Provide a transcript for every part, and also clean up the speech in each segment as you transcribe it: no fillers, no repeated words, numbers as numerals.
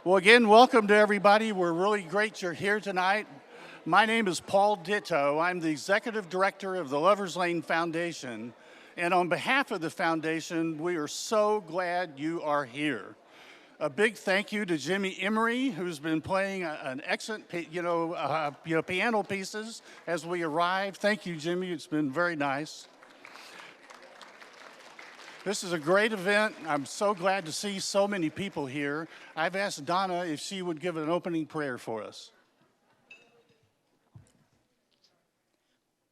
Well, again, welcome to everybody. We're really great you're here tonight. My name is Paul Ditto. I'm the Executive Director of the Lovers Lane Foundation. And on behalf of the foundation, we are so glad you are here. A big thank you to Jimmy Emery, who's been playing an excellent, piano pieces as we arrive. Thank you, Jimmy. It's been very nice. This is a great event. I'm so glad to see so many people here. I've asked Donna if she would give an opening prayer for us.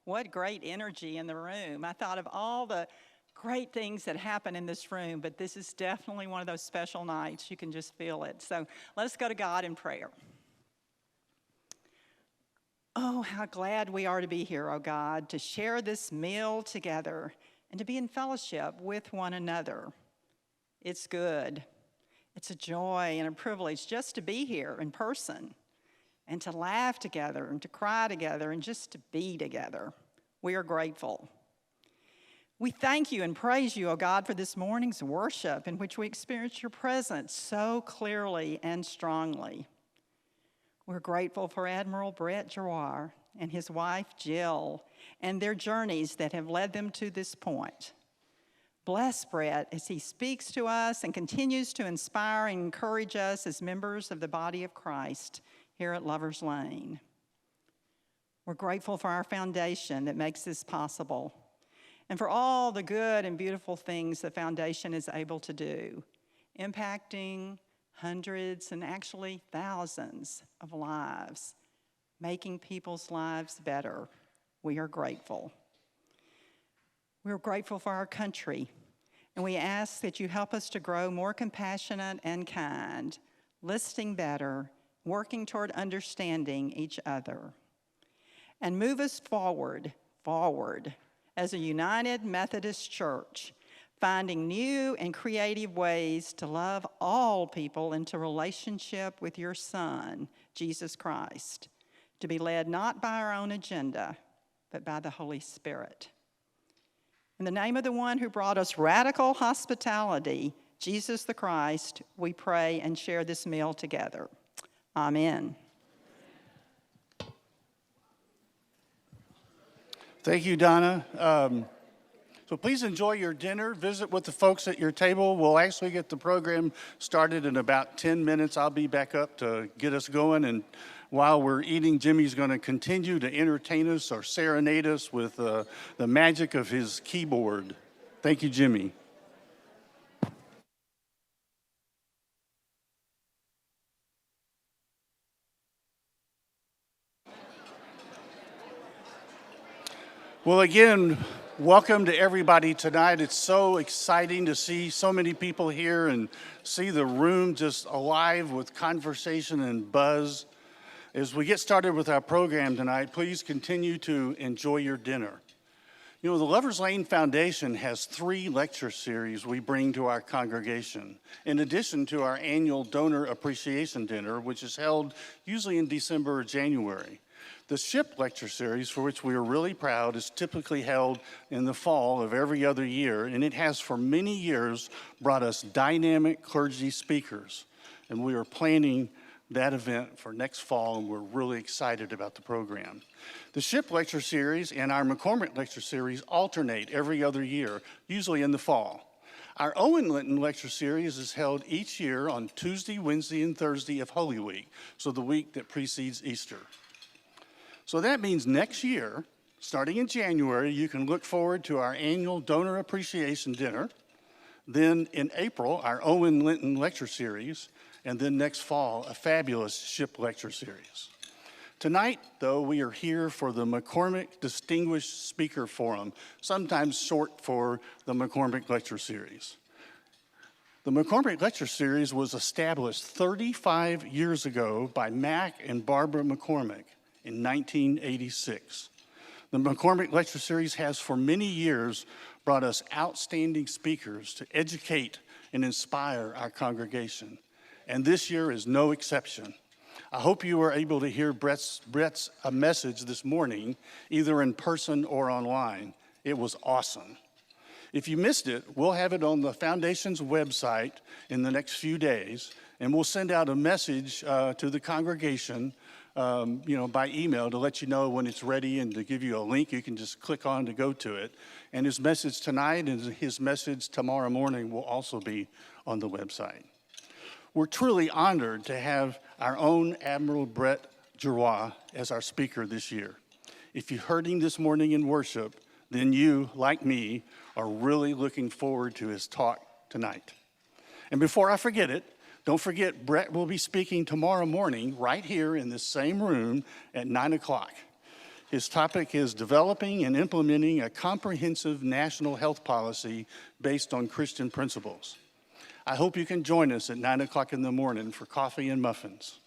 What great energy in the room. I thought of all the great things that happen in this room, but this is definitely one of those special nights. You can just feel it. So let us go to God in prayer. Oh, how glad we are to be here, oh God, to share this meal together and to be in fellowship with one another. It's good. It's a joy and a privilege just to be here in person and to laugh together and to cry together and just to be together. We are grateful. We thank you and praise you, O God, for this morning's worship in which we experienced your presence so clearly and strongly. We're grateful for Admiral BrettGiroir and his wife, Jill, and their journeys that have led them to this point. Bless Brett as he speaks to us and continues to inspire and encourage us as members of the body of Christ here at Lovers Lane. We're grateful for our foundation that makes this possible and for all the good and beautiful things the foundation is able to do, impacting hundreds and actually thousands of lives, making people's lives better. We are grateful. We're grateful for our country, and we ask that you help us to grow more compassionate and kind, listening better, working toward understanding each other, and move us forward as a united Methodist church, finding new and creative ways to love all people into relationship with your Son, Jesus Christ, to be led not by our own agenda, but by the Holy Spirit. In the name of the one who brought us radical hospitality, Jesus the Christ, we pray and share this meal together. Amen. Thank you, Donna. So please enjoy your dinner. Visit with the folks at your table. We'll actually get the program started in about 10 minutes. I'll be back up to get us going. And while we're eating, Jimmy's going to continue to entertain us or serenade us with the magic of his keyboard. Thank you, Jimmy. Well, again, welcome to everybody tonight. It's so exciting to see so many people here and see the room just alive with conversation and buzz. As we get started with our program tonight, please continue to enjoy your dinner. You know, the Lovers Lane Foundation has 3 lecture series we bring to our congregation, in addition to our annual Donor Appreciation Dinner, which is held usually in December or January. The SHIP lecture series, for which we are really proud, is typically held in the fall of every other year, and it has for many years brought us dynamic clergy speakers. And we are planning that event for next fall, and we're really excited about the program. The SHIP lecture series and our McCormick lecture series alternate every other year, usually in the fall. Our Owen Linton lecture series is held each year on Tuesday, Wednesday, and Thursday of Holy Week, so the week that precedes Easter. So that means next year, starting in January, you can look forward to our annual Donor Appreciation Dinner, then in April, our Owen Linton lecture series, and then next fall, a fabulous SHIP lecture series. Tonight, though, we are here for the McCormick Distinguished Speaker Forum, sometimes short for the McCormick Lecture Series. The McCormick Lecture Series was established 35 years ago by Mac and Barbara McCormick in 1986. The McCormick Lecture Series has for many years brought us outstanding speakers to educate and inspire our congregation. And this year is no exception. I hope you were able to hear Brett's message this morning, either in person or online. It was awesome. If you missed it, we'll have it on the Foundation's website in the next few days, And we'll send out a message to the congregation by email to let you know when it's ready and to give you a link you can just click on to go to it. And his message tonight and his message tomorrow morning will also be on the website. We're truly honored to have our own Admiral BrettGiroir as our speaker this year. If you heard him this morning in worship, then you, like me, are really looking forward to his talk tonight. And before I forget it, don't forget Brett will be speaking tomorrow morning right here in this same room at 9 o'clock. His topic is developing and implementing a comprehensive national health policy based on Christian principles. I hope you can join us at 9 o'clock in the morning for coffee and muffins.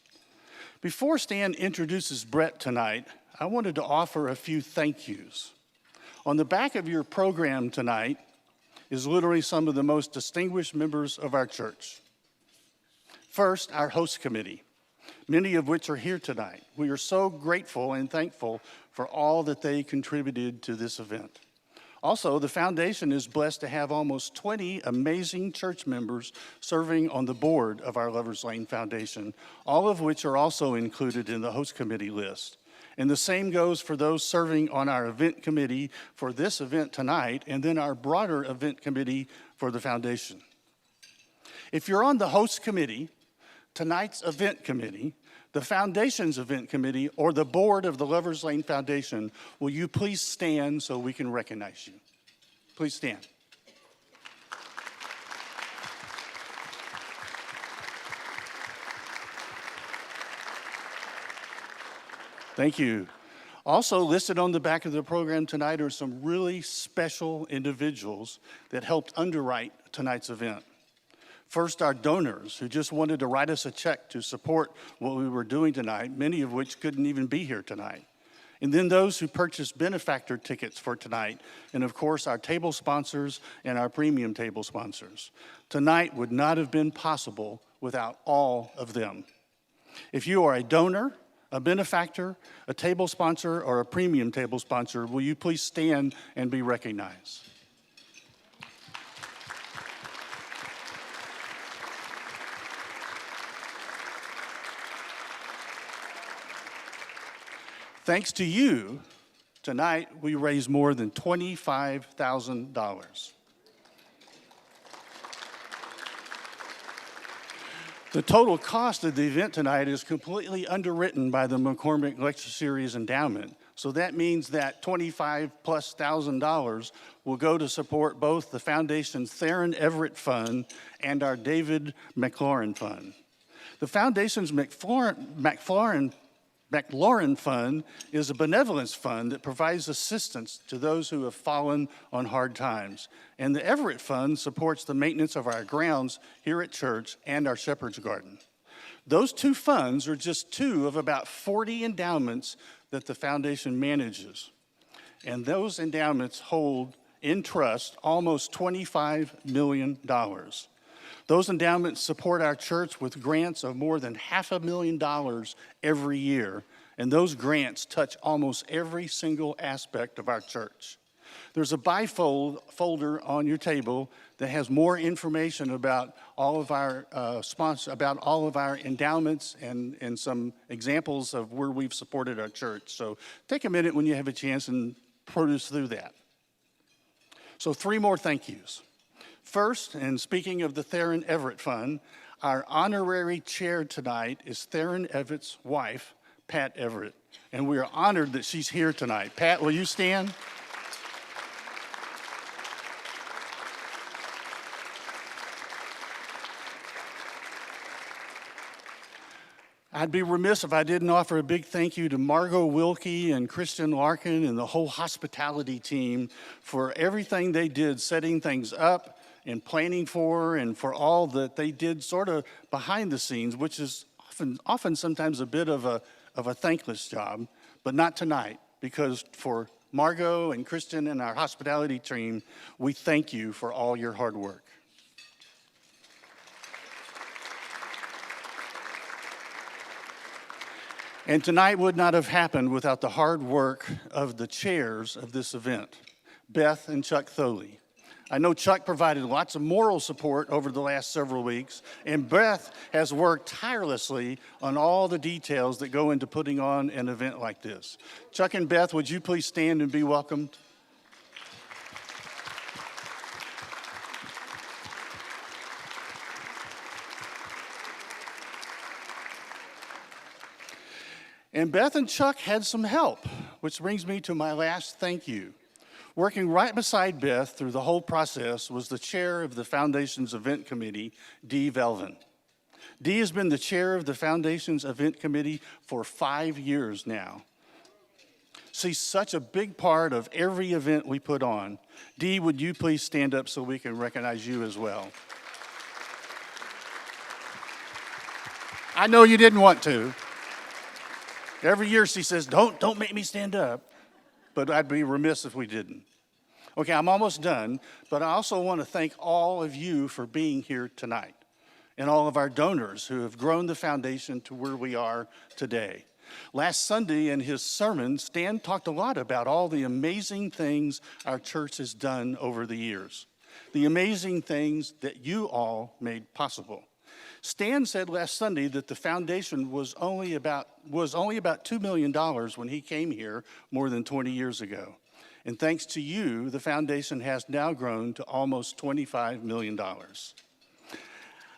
Before Stan introduces Brett tonight, I wanted to offer a few thank yous. On the back of your program tonight is literally some of the most distinguished members of our church. First, our host committee, many of which are here tonight. We are so grateful and thankful for all that they contributed to this event. Also, the foundation is blessed to have almost 20 amazing church members serving on the board of our Lovers Lane Foundation, all of which are also included in the host committee list. And the same goes for those serving on our event committee for this event tonight, and then our broader event committee for the foundation. If you're on the host committee, tonight's event committee, the foundation's event committee, or the board of the Lovers Lane Foundation, will you please stand so we can recognize you? Please stand. Thank you. Also listed on the back of the program tonight are some really special individuals that helped underwrite tonight's event. First, our donors who just wanted to write us a check to support what we were doing tonight, many of which couldn't even be here tonight. And then those who purchased benefactor tickets for tonight, and of course our table sponsors and our premium table sponsors. Tonight would not have been possible without all of them. If you are a donor, a benefactor, a table sponsor, or a premium table sponsor, will you please stand and be recognized? Thanks to you, tonight we raised more than $25,000. The total cost of the event tonight is completely underwritten by the McCormick Lecture Series endowment. So that means that $25,000+ will go to support both the Foundation's Theron Everett Fund and our David McLaurin Fund. The Foundation's McLaurin Fund is a benevolence fund that provides assistance to those who have fallen on hard times. And the Everett Fund supports the maintenance of our grounds here at church and our Shepherd's Garden. Those two funds are just two of about 40 endowments that the foundation manages. And those endowments hold in trust almost $25 million. Those endowments support our church with grants of more than $500,000 every year, and those grants touch almost every single aspect of our church. There's a bifolder on your table that has more information about all of our about all of our endowments and some examples of where we've supported our church. So take a minute when you have a chance and peruse through that. So 3 more thank yous. First, and speaking of the Theron Everett Fund, our honorary chair tonight is Theron Everett's wife, Pat Everett, and we are honored that she's here tonight. Pat, will you stand? I'd be remiss if I didn't offer a big thank you to Margot Wilkie and Christian Larkin and the whole hospitality team for everything they did, setting things up and planning for, and for all that they did sort of behind the scenes, which is often sometimes a bit of a thankless job, but not tonight, because for Margot and Christian and our hospitality team, we thank you for all your hard work. And tonight would not have happened without the hard work of the chairs of this event, Beth and Chuck Tholey. I know Chuck provided lots of moral support over the last several weeks, and Beth has worked tirelessly on all the details that go into putting on an event like this. Chuck and Beth, would you please stand and be welcomed? And Beth and Chuck had some help, which brings me to my last thank you. Working right beside Beth through the whole process was the chair of the Foundation's event committee, Dee Velvin. Dee has been the chair of the Foundation's event committee for 5 years now. She's such a big part of every event we put on. Dee, would you please stand up so we can recognize you as well? I know you didn't want to. Every year she says, don't make me stand up, but I'd be remiss if we didn't. Okay, I'm almost done, but I also want to thank all of you for being here tonight and all of our donors who have grown the foundation to where we are today. Last Sunday in his sermon, Stan talked a lot about all the amazing things our church has done over the years, the amazing things that you all made possible. Stan said last Sunday that the foundation was only about $2 million when he came here more than 20 years ago. And thanks to you, the foundation has now grown to almost $25 million.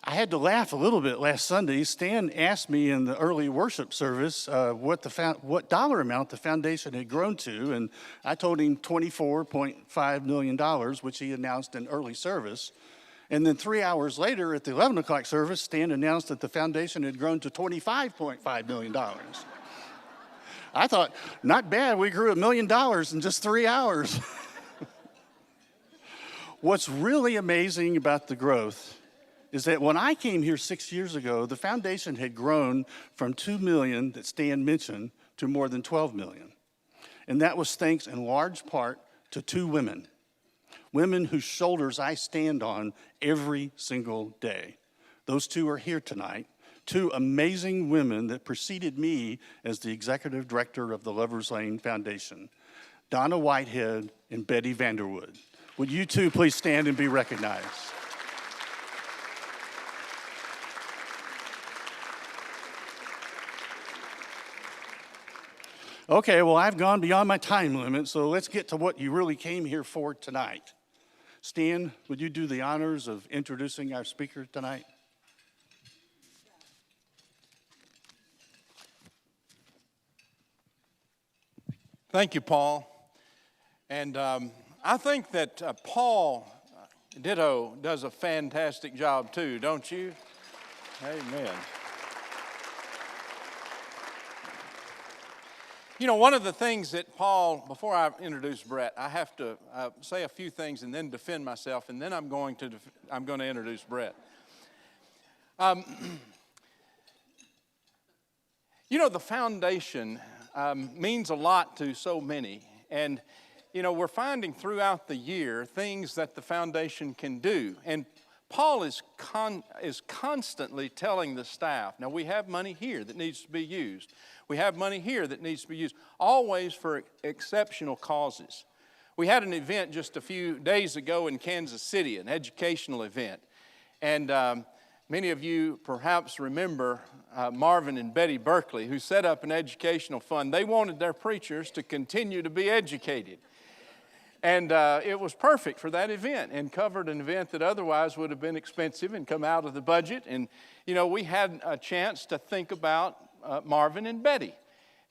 I had to laugh a little bit last Sunday. Stan asked me in the early worship service what dollar amount the foundation had grown to, and I told him $24.5 million, which he announced in early service. And then 3 hours later at the 11 o'clock service, Stan announced that the foundation had grown to $25.5 million. I thought, not bad, we grew $1 million in just 3 hours. What's really amazing about the growth is that when I came here 6 years ago, the foundation had grown from $2 million that Stan mentioned to more than $12 million. And that was thanks in large part to two women whose shoulders I stand on every single day. Those two are here tonight, two amazing women that preceded me as the executive director of the Lovers Lane Foundation, Donna Whitehead and Betty Vanderwood. Would you two please stand and be recognized? Okay, well, I've gone beyond my time limit, so let's get to what you really came here for tonight. Stan, would you do the honors of introducing our speaker tonight? Thank you, Paul. And I think that Paul, ditto, does a fantastic job too, don't you? Amen. You know, one of the things that Paul, before I introduce Brett, I have to say a few things and then defend myself, and then I'm going to introduce Brett. You know, the foundation means a lot to so many, and you know, we're finding throughout the year things that the foundation can do, and Paul is constantly telling the staff, now we have money here that needs to be used. We have money here that needs to be used, always for exceptional causes. We had an event just a few days ago in Kansas City, an educational event. And many of you perhaps remember Marvin and Betty Berkeley, who set up an educational fund. They wanted their preachers to continue to be educated. And it was perfect for that event and covered an event that otherwise would have been expensive and come out of the budget. And, you know, we had a chance to think about Marvin and Betty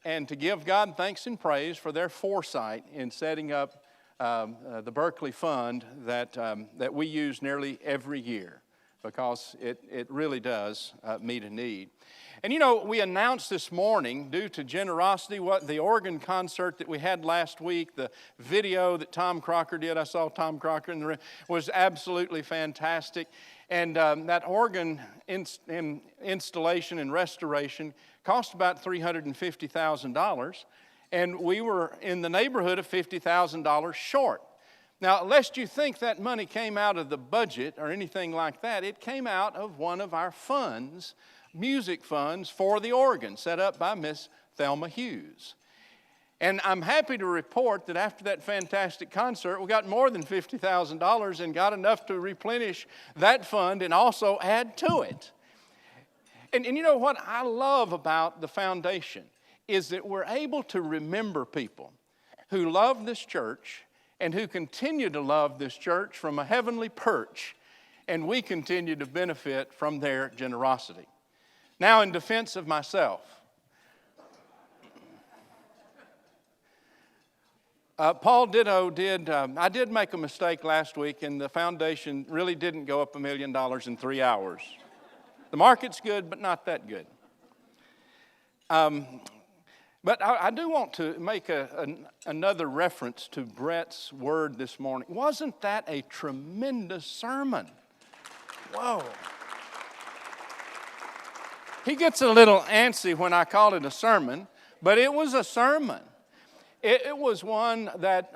and to give God thanks and praise for their foresight in setting up the Berkeley Fund that we use nearly every year because it really does meet a need. And you know, we announced this morning, due to generosity, what the organ concert that we had last week, the video that Tom Crocker did, I saw Tom Crocker in the room, was absolutely fantastic. And that organ installation and restoration cost about $350,000, and we were in the neighborhood of $50,000 short. Now, lest you think that money came out of the budget or anything like that, it came out of one of our funds, music funds for the organ, set up by Miss Thelma Hughes. And I'm happy to report that after that fantastic concert, we got more than $50,000 and got enough to replenish that fund and also add to it. And you know what I love about the foundation is that we're able to remember people who love this church and who continue to love this church from a heavenly perch, and we continue to benefit from their generosity. Now, in defense of myself, Paul Ditto I did make a mistake last week, and the foundation really didn't go up $1 million in 3 hours. The market's good, but not that good. But I do want to make another reference to Brett's word this morning. Wasn't that a tremendous sermon? Whoa. He gets a little antsy when I call it a sermon, but it was a sermon. It was one that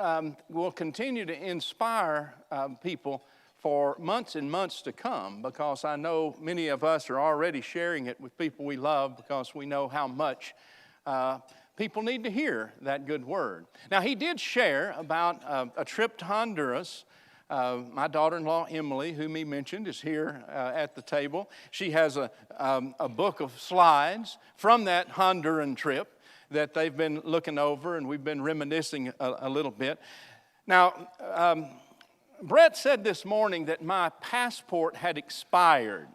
will continue to inspire people for months and months to come, because I know many of us are already sharing it with people we love, because we know how much people need to hear that good word. Now, he did share about a trip to Honduras. My daughter-in-law, Emily, whom he mentioned, is here at the table. She has a book of slides from that Honduran trip that they've been looking over, and we've been reminiscing a little bit. Now, Brett said this morning that my passport had expired,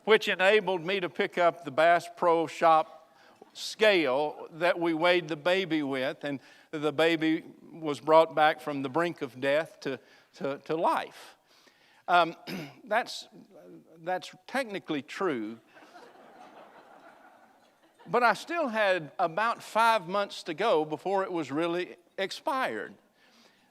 which enabled me to pick up the Bass Pro Shop scale that we weighed the baby with, and the baby was brought back from the brink of death to life. That's technically true. But I still had about 5 months to go before it was really expired.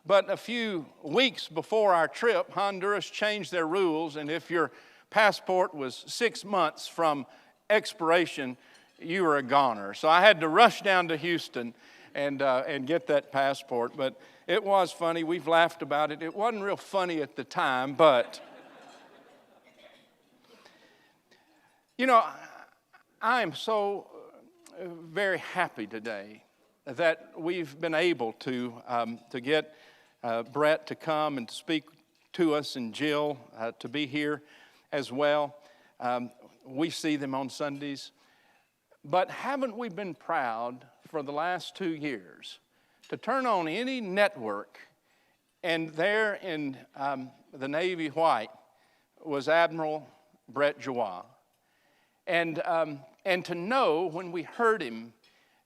But a few weeks before our trip, Honduras changed their rules, and if your passport was 6 months from expiration, you were a goner. So I had to rush down to Houston and get that passport. But it was funny. We've laughed about it. It wasn't real funny at the time, but you know, I am so very happy today that we've been able to get Brett to come and to speak to us, and Jill to be here as well. We see them on Sundays. But haven't we been proud for the last 2 years to turn on any network, and there in the Navy white was Admiral BrettGiroir. And to know when we heard him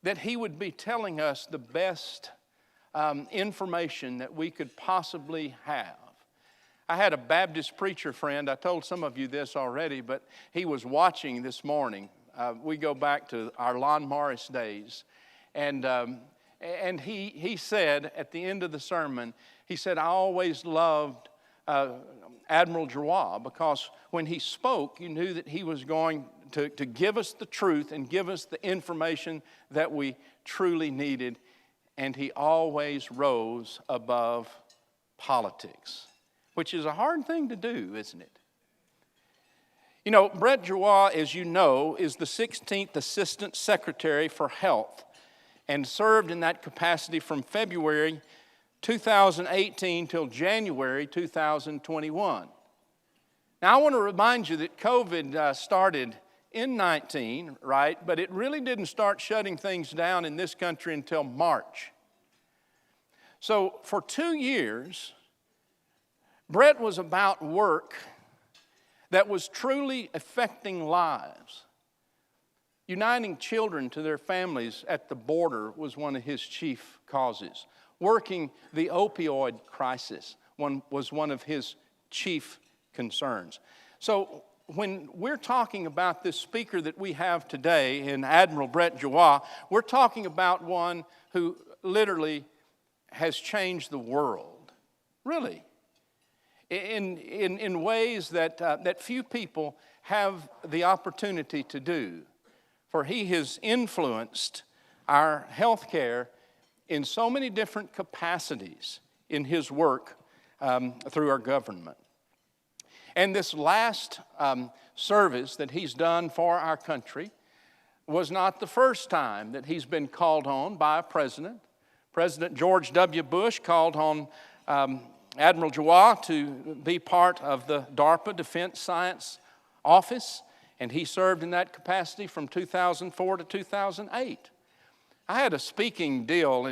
that he would be telling us the best information that we could possibly have. I had a Baptist preacher friend, I told some of you this already, but he was watching this morning. We go back to our Lon Morris days. And he said at the end of the sermon, he said, I always loved Admiral Giroux, because when he spoke, you knew that he was going to give us the truth and give us the information that we truly needed. And he always rose above politics, which is a hard thing to do, isn't it? You know, BrettGiroir, as you know, is the 16th Assistant Secretary for Health and served in that capacity from February 2018 till January 2021. Now, I want to remind you that COVID started in 19, right? But it really didn't start shutting things down in this country until March. So for 2 years, Brett was about work that was truly affecting lives. Uniting children to their families at the border was one of his chief causes. Working the opioid crisis was one of his chief concerns. So when we're talking about this speaker that we have today in Admiral BrettGiroir, we're talking about one who literally has changed the world, really, in ways that few people have the opportunity to do. For he has influenced our health care in so many different capacities in his work through our government. And this last service that he's done for our country, was not the first time that he's been called on by a president. President George W. Bush called on Admiral BrettGiroir to be part of the DARPA Defense Science Office, and he served in that capacity from 2004 to 2008. I had a speaking deal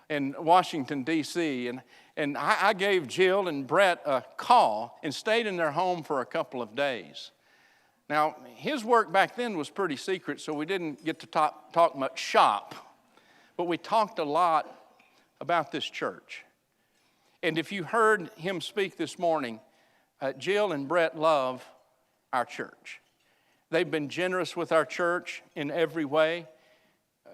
in Washington, D.C., and I gave Jill and Brett a call and stayed in their home for a couple of days. Now, his work back then was pretty secret, so we didn't get to talk much shop, but we talked a lot about this church. And if you heard him speak this morning, Jill and Brett love our church. They've been generous with our church in every way.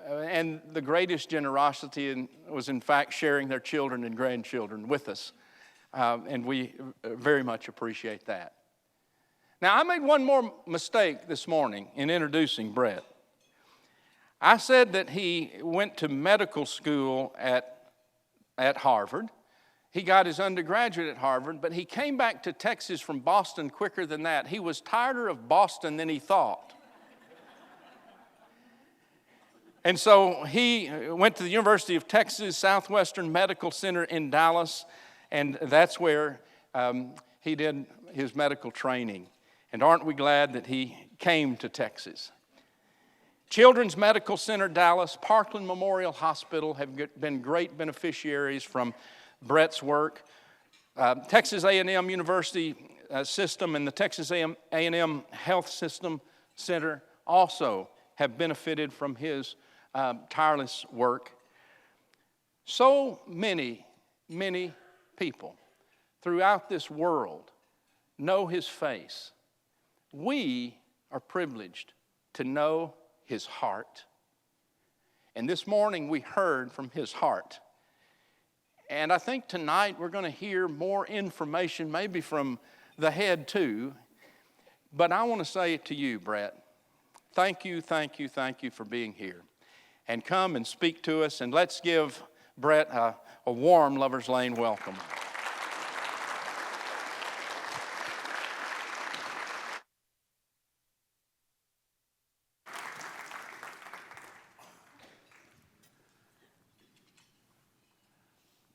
And the greatest generosity was, in fact, sharing their children and grandchildren with us. And we very much appreciate that. Now, I made one more mistake this morning in introducing Brett. I said that he went to medical school at Harvard. He got his undergraduate at Harvard, but he came back to Texas from Boston quicker than that. He was tireder of Boston than he thought. And so he went to the University of Texas Southwestern Medical Center in Dallas, and that's where he did his medical training. And aren't we glad that he came to Texas? Children's Medical Center Dallas, Parkland Memorial Hospital have been great beneficiaries from Brett's work. Texas A&M University System and the Texas A&M Health System Center also have benefited from his tireless work. So many people throughout this world know his face. We are privileged to know his heart. And this morning we heard from his heart. And I think tonight we're going to hear more information, maybe from the head too. But I want to say to you, Brett, thank you for being here. And come and speak to us, and let's give Brett a warm Lovers Lane welcome.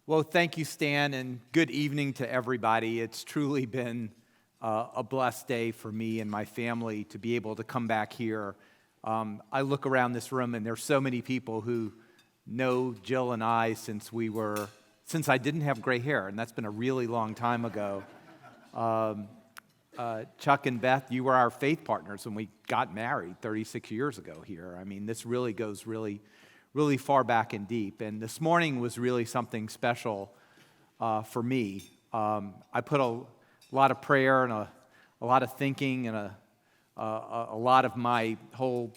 Well, thank you, Stan, and good evening to everybody. It's truly been a blessed day for me and my family to be able to come back here. I look around this room, and there's so many people who know Jill and I since I didn't have gray hair, and that's been a really long time ago. Chuck and Beth, you were our faith partners when we got married 36 years ago here. I mean, this really goes really far back and deep. And this morning was really something special for me. I put a lot of prayer and a lot of thinking and a lot of my whole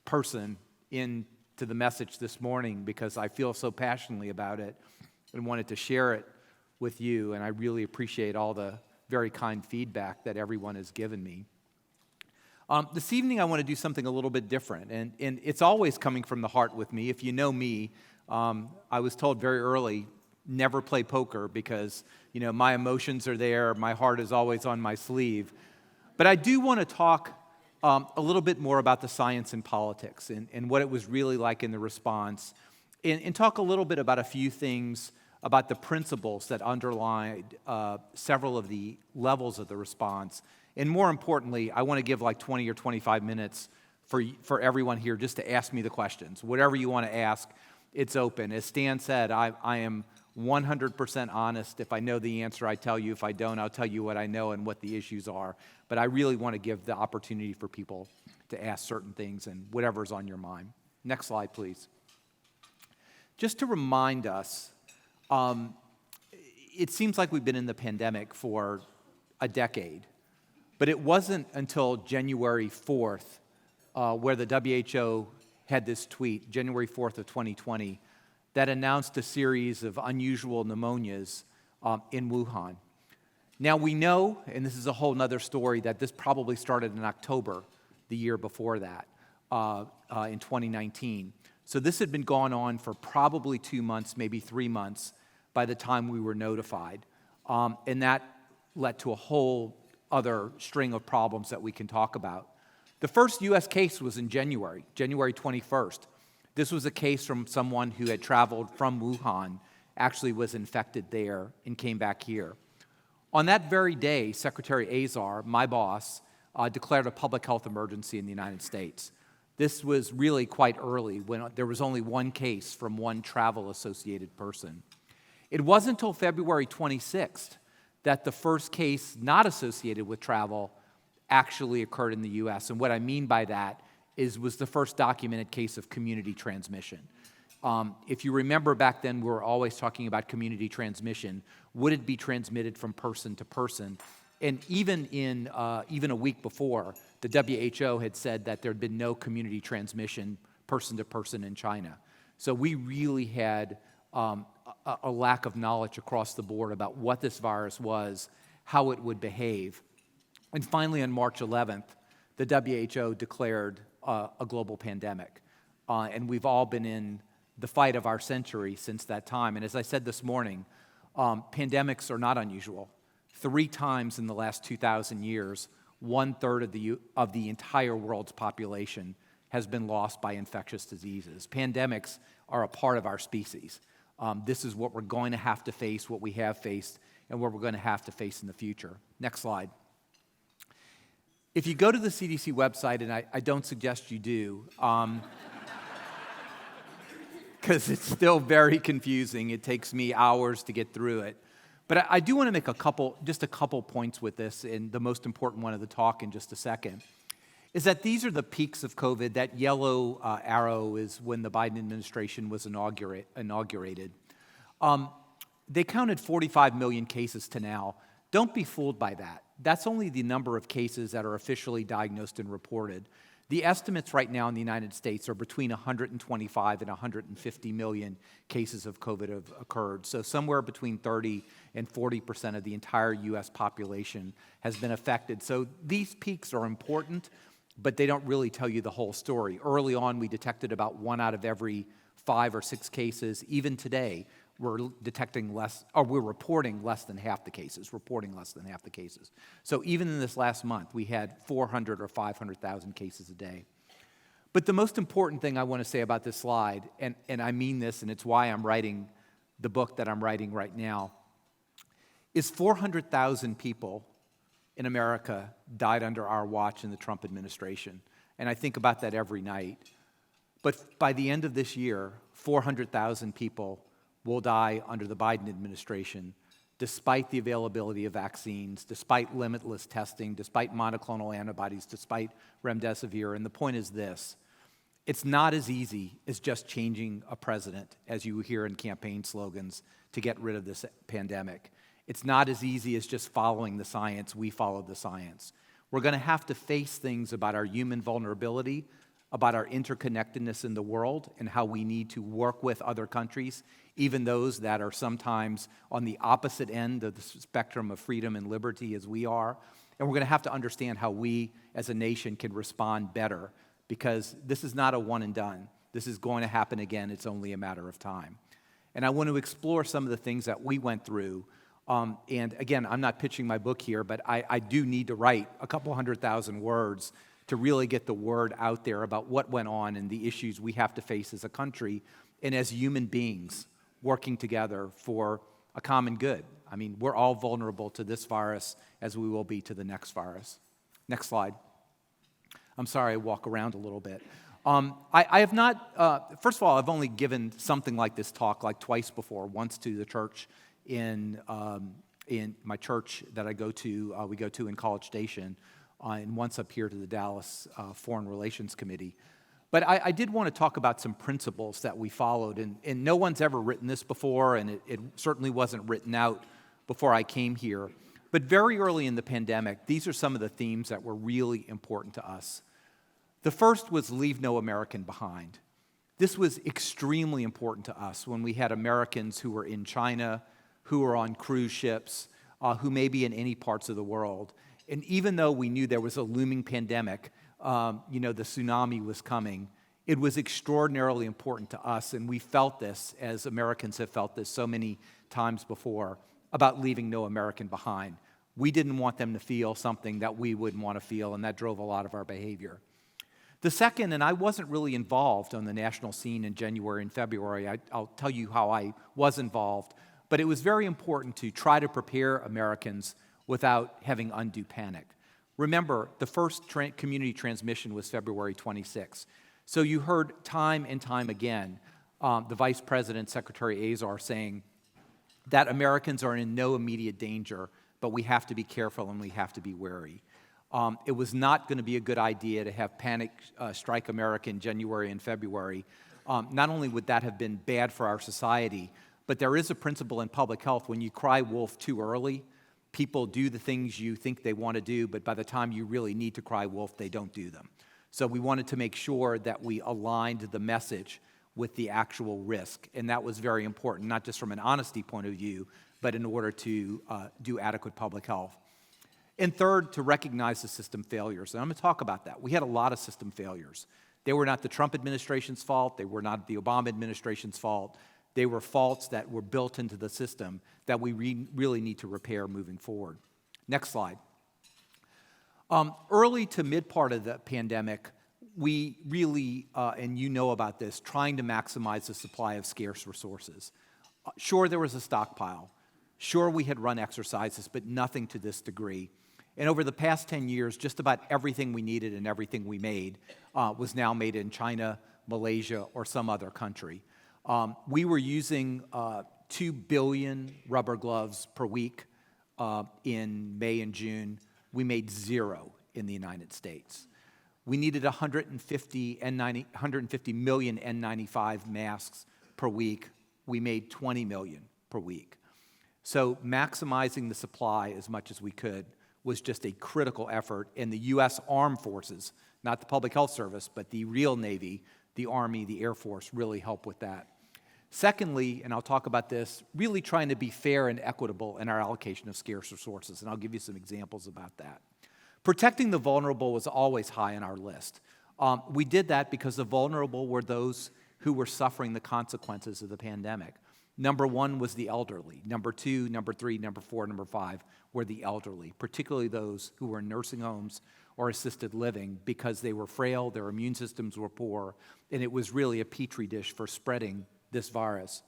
person into the message this morning because I feel so passionately about it and wanted to share it with you. And I really appreciate all the very kind feedback that everyone has given me. This evening I want to do something a little bit different, and it's always coming from the heart with me. If you know me, I was told very early, never play poker because, my emotions are there, my heart is always on my sleeve. But I do want to talk a little bit more about the science and politics and what it was really like in the response, and talk a little bit about a few things about the principles that underlie several of the levels of the response. And more importantly, I want to give like 20 or 25 minutes for everyone here just to ask me the questions. Whatever you want to ask, it's open. As Stan said, I am 100% honest. If I know the answer, I tell you. If I don't, I'll tell you what I know and what the issues are. But I really want to give the opportunity for people to ask certain things and whatever's on your mind. Next slide, please. Just to remind us, it seems like we've been in the pandemic for a decade. But it wasn't until January 4th, where the WHO had this tweet, January 4th of 2020, that announced a series of unusual pneumonias in Wuhan. Now we know, and this is a whole other story, that this probably started in October, the year before that, in 2019. So this had been going on for probably 2 months, maybe 3 months, by the time we were notified. And that led to a whole other string of problems that we can talk about. The first U.S. case was in January 21st. This was a case from someone who had traveled from Wuhan, actually was infected there, and came back here. On that very day, Secretary Azar, my boss, declared a public health emergency in the United States. This was really quite early, when there was only one case from one travel-associated person. It wasn't until February 26th that the first case not associated with travel actually occurred in the U.S. And what I mean by that was the first documented case of community transmission. If you remember back then, we were always talking about community transmission. Would it be transmitted from person to person? And even a week before, the WHO had said that there had been no community transmission person to person in China. So we really had a lack of knowledge across the board about what this virus was, how it would behave. And finally, on March 11th, the WHO declared a global pandemic. And we've all been in the fight of our century since that time. And as I said this morning, pandemics are not unusual. 3 times in the last 2,000 years, 1/3 of the entire world's population has been lost by infectious diseases. Pandemics are a part of our species. This is what we're going to have to face, what we have faced, and what we're going to have to face in the future. Next slide. If you go to the CDC website, and I don't suggest you do, because it's still very confusing. It takes me hours to get through it. But I do want to make just a couple points with this, and the most important one of the talk in just a second, is that these are the peaks of COVID. That yellow arrow is when the Biden administration was inaugurated. They counted 45 million cases to now. Don't be fooled by that. That's only the number of cases that are officially diagnosed and reported. The estimates right now in the United States are between 125 and 150 million cases of COVID have occurred. So somewhere between 30 and 40% of the entire U.S. population has been affected. So these peaks are important, but they don't really tell you the whole story. Early on, we detected about 1 out of every 5 or 6 cases. Even today, we're reporting less than half the cases, So even in this last month, we had 400 or 500,000 cases a day. But the most important thing I want to say about this slide, and I mean this, and it's why I'm writing the book that I'm writing right now, is 400,000 people in America died under our watch in the Trump administration. And I think about that every night. But by the end of this year, 400,000 people will die under the Biden administration, despite the availability of vaccines, despite limitless testing, despite monoclonal antibodies, despite remdesivir. And the point is this: it's not as easy as just changing a president, as you hear in campaign slogans, to get rid of this pandemic. It's not as easy as just following the science. We followed the science. We're going to have to face things about our human vulnerability, about our interconnectedness in the world, and how we need to work with other countries, even those that are sometimes on the opposite end of the spectrum of freedom and liberty as we are. And we're going to have to understand how we as a nation can respond better, because this is not a one and done. This is going to happen again. It's only a matter of time. And I want to explore some of the things that we went through. And again, I'm not pitching my book here, but I do need to write a couple 100,000 words to really get the word out there about what went on and the issues we have to face as a country and as human beings working together for a common good. I mean, we're all vulnerable to this virus as we will be to the next virus. Next slide. I'm sorry I walk around a little bit. I have not, first of all, I've only given something like this talk like twice before, once to the church in my church that we go to in College Station, and once up here to the Dallas Foreign Relations Committee. But I did want to talk about some principles that we followed, and no one's ever written this before, and it certainly wasn't written out before I came here. But very early in the pandemic, these are some of the themes that were really important to us. The first was leave no American behind. This was extremely important to us when we had Americans who were in China, who were on cruise ships, who may be in any parts of the world. And even though we knew there was a looming pandemic, the tsunami was coming, it was extraordinarily important to us, and we felt this, as Americans have felt this so many times before, about leaving no American behind. We didn't want them to feel something that we wouldn't want to feel, and that drove a lot of our behavior. The second, and I wasn't really involved on the national scene in January and February. I'll tell you how I was involved, but it was very important to try to prepare Americans without having undue panic. Remember, the first community transmission was February 26. So you heard time and time again the Vice President, Secretary Azar, saying that Americans are in no immediate danger, but we have to be careful and we have to be wary. It was not going to be a good idea to have panic strike America in January and February. Not only would that have been bad for our society, but there is a principle in public health: when you cry wolf too early, people do the things you think they want to do, but by the time you really need to cry wolf, they don't do them. So we wanted to make sure that we aligned the message with the actual risk, and that was very important, not just from an honesty point of view, but in order to do adequate public health. And third, to recognize the system failures. And I'm going to talk about that. We had a lot of system failures. They were not the Trump administration's fault. They were not the Obama administration's fault. They were faults that were built into the system that we really need to repair moving forward. Next slide. Early to mid part of the pandemic, we really, and you know about this, trying to maximize the supply of scarce resources. Sure, there was a stockpile. Sure, we had run exercises, but nothing to this degree. And over the past 10 years, just about everything we needed and everything we made was now made in China, Malaysia, or some other country. We were using 2 billion rubber gloves per week in May and June. We made 0 in the United States. We needed 150 million N95 masks per week. We made 20 million per week. So maximizing the supply as much as we could was just a critical effort, and the U.S. Armed Forces, not the Public Health Service, but the real Navy, the Army, the Air Force, really helped with that. Secondly, and I'll talk about this, really trying to be fair and equitable in our allocation of scarce resources, and I'll give you some examples about that. Protecting the vulnerable was always high on our list. We did that because the vulnerable were those who were suffering the consequences of the pandemic. Number 1 was the elderly. Number 2, number 3, number 4, number 5 were the elderly, particularly those who were in nursing homes or assisted living, because they were frail, their immune systems were poor, and it was really a petri dish for spreading this virus.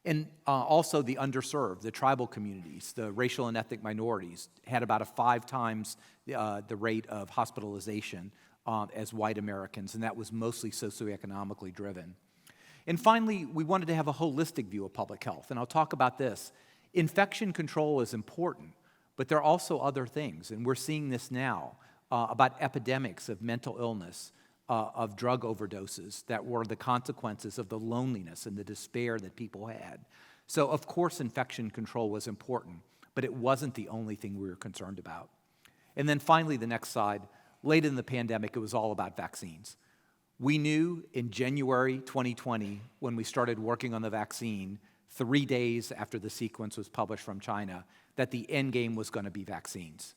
And also the underserved, the tribal communities, the racial and ethnic minorities had about 5 times the rate of hospitalization as white Americans, and that was mostly socioeconomically driven. And finally, we wanted to have a holistic view of public health, and I'll talk about this. Infection control is important, but there are also other things, and we're seeing this now about epidemics of mental illness, of drug overdoses that were the consequences of the loneliness and the despair that people had. So, of course, infection control was important, but it wasn't the only thing we were concerned about. And then finally, the next slide, late in the pandemic, it was all about vaccines. We knew in January 2020, when we started working on the vaccine, 3 days after the sequence was published from China, that the end game was going to be vaccines.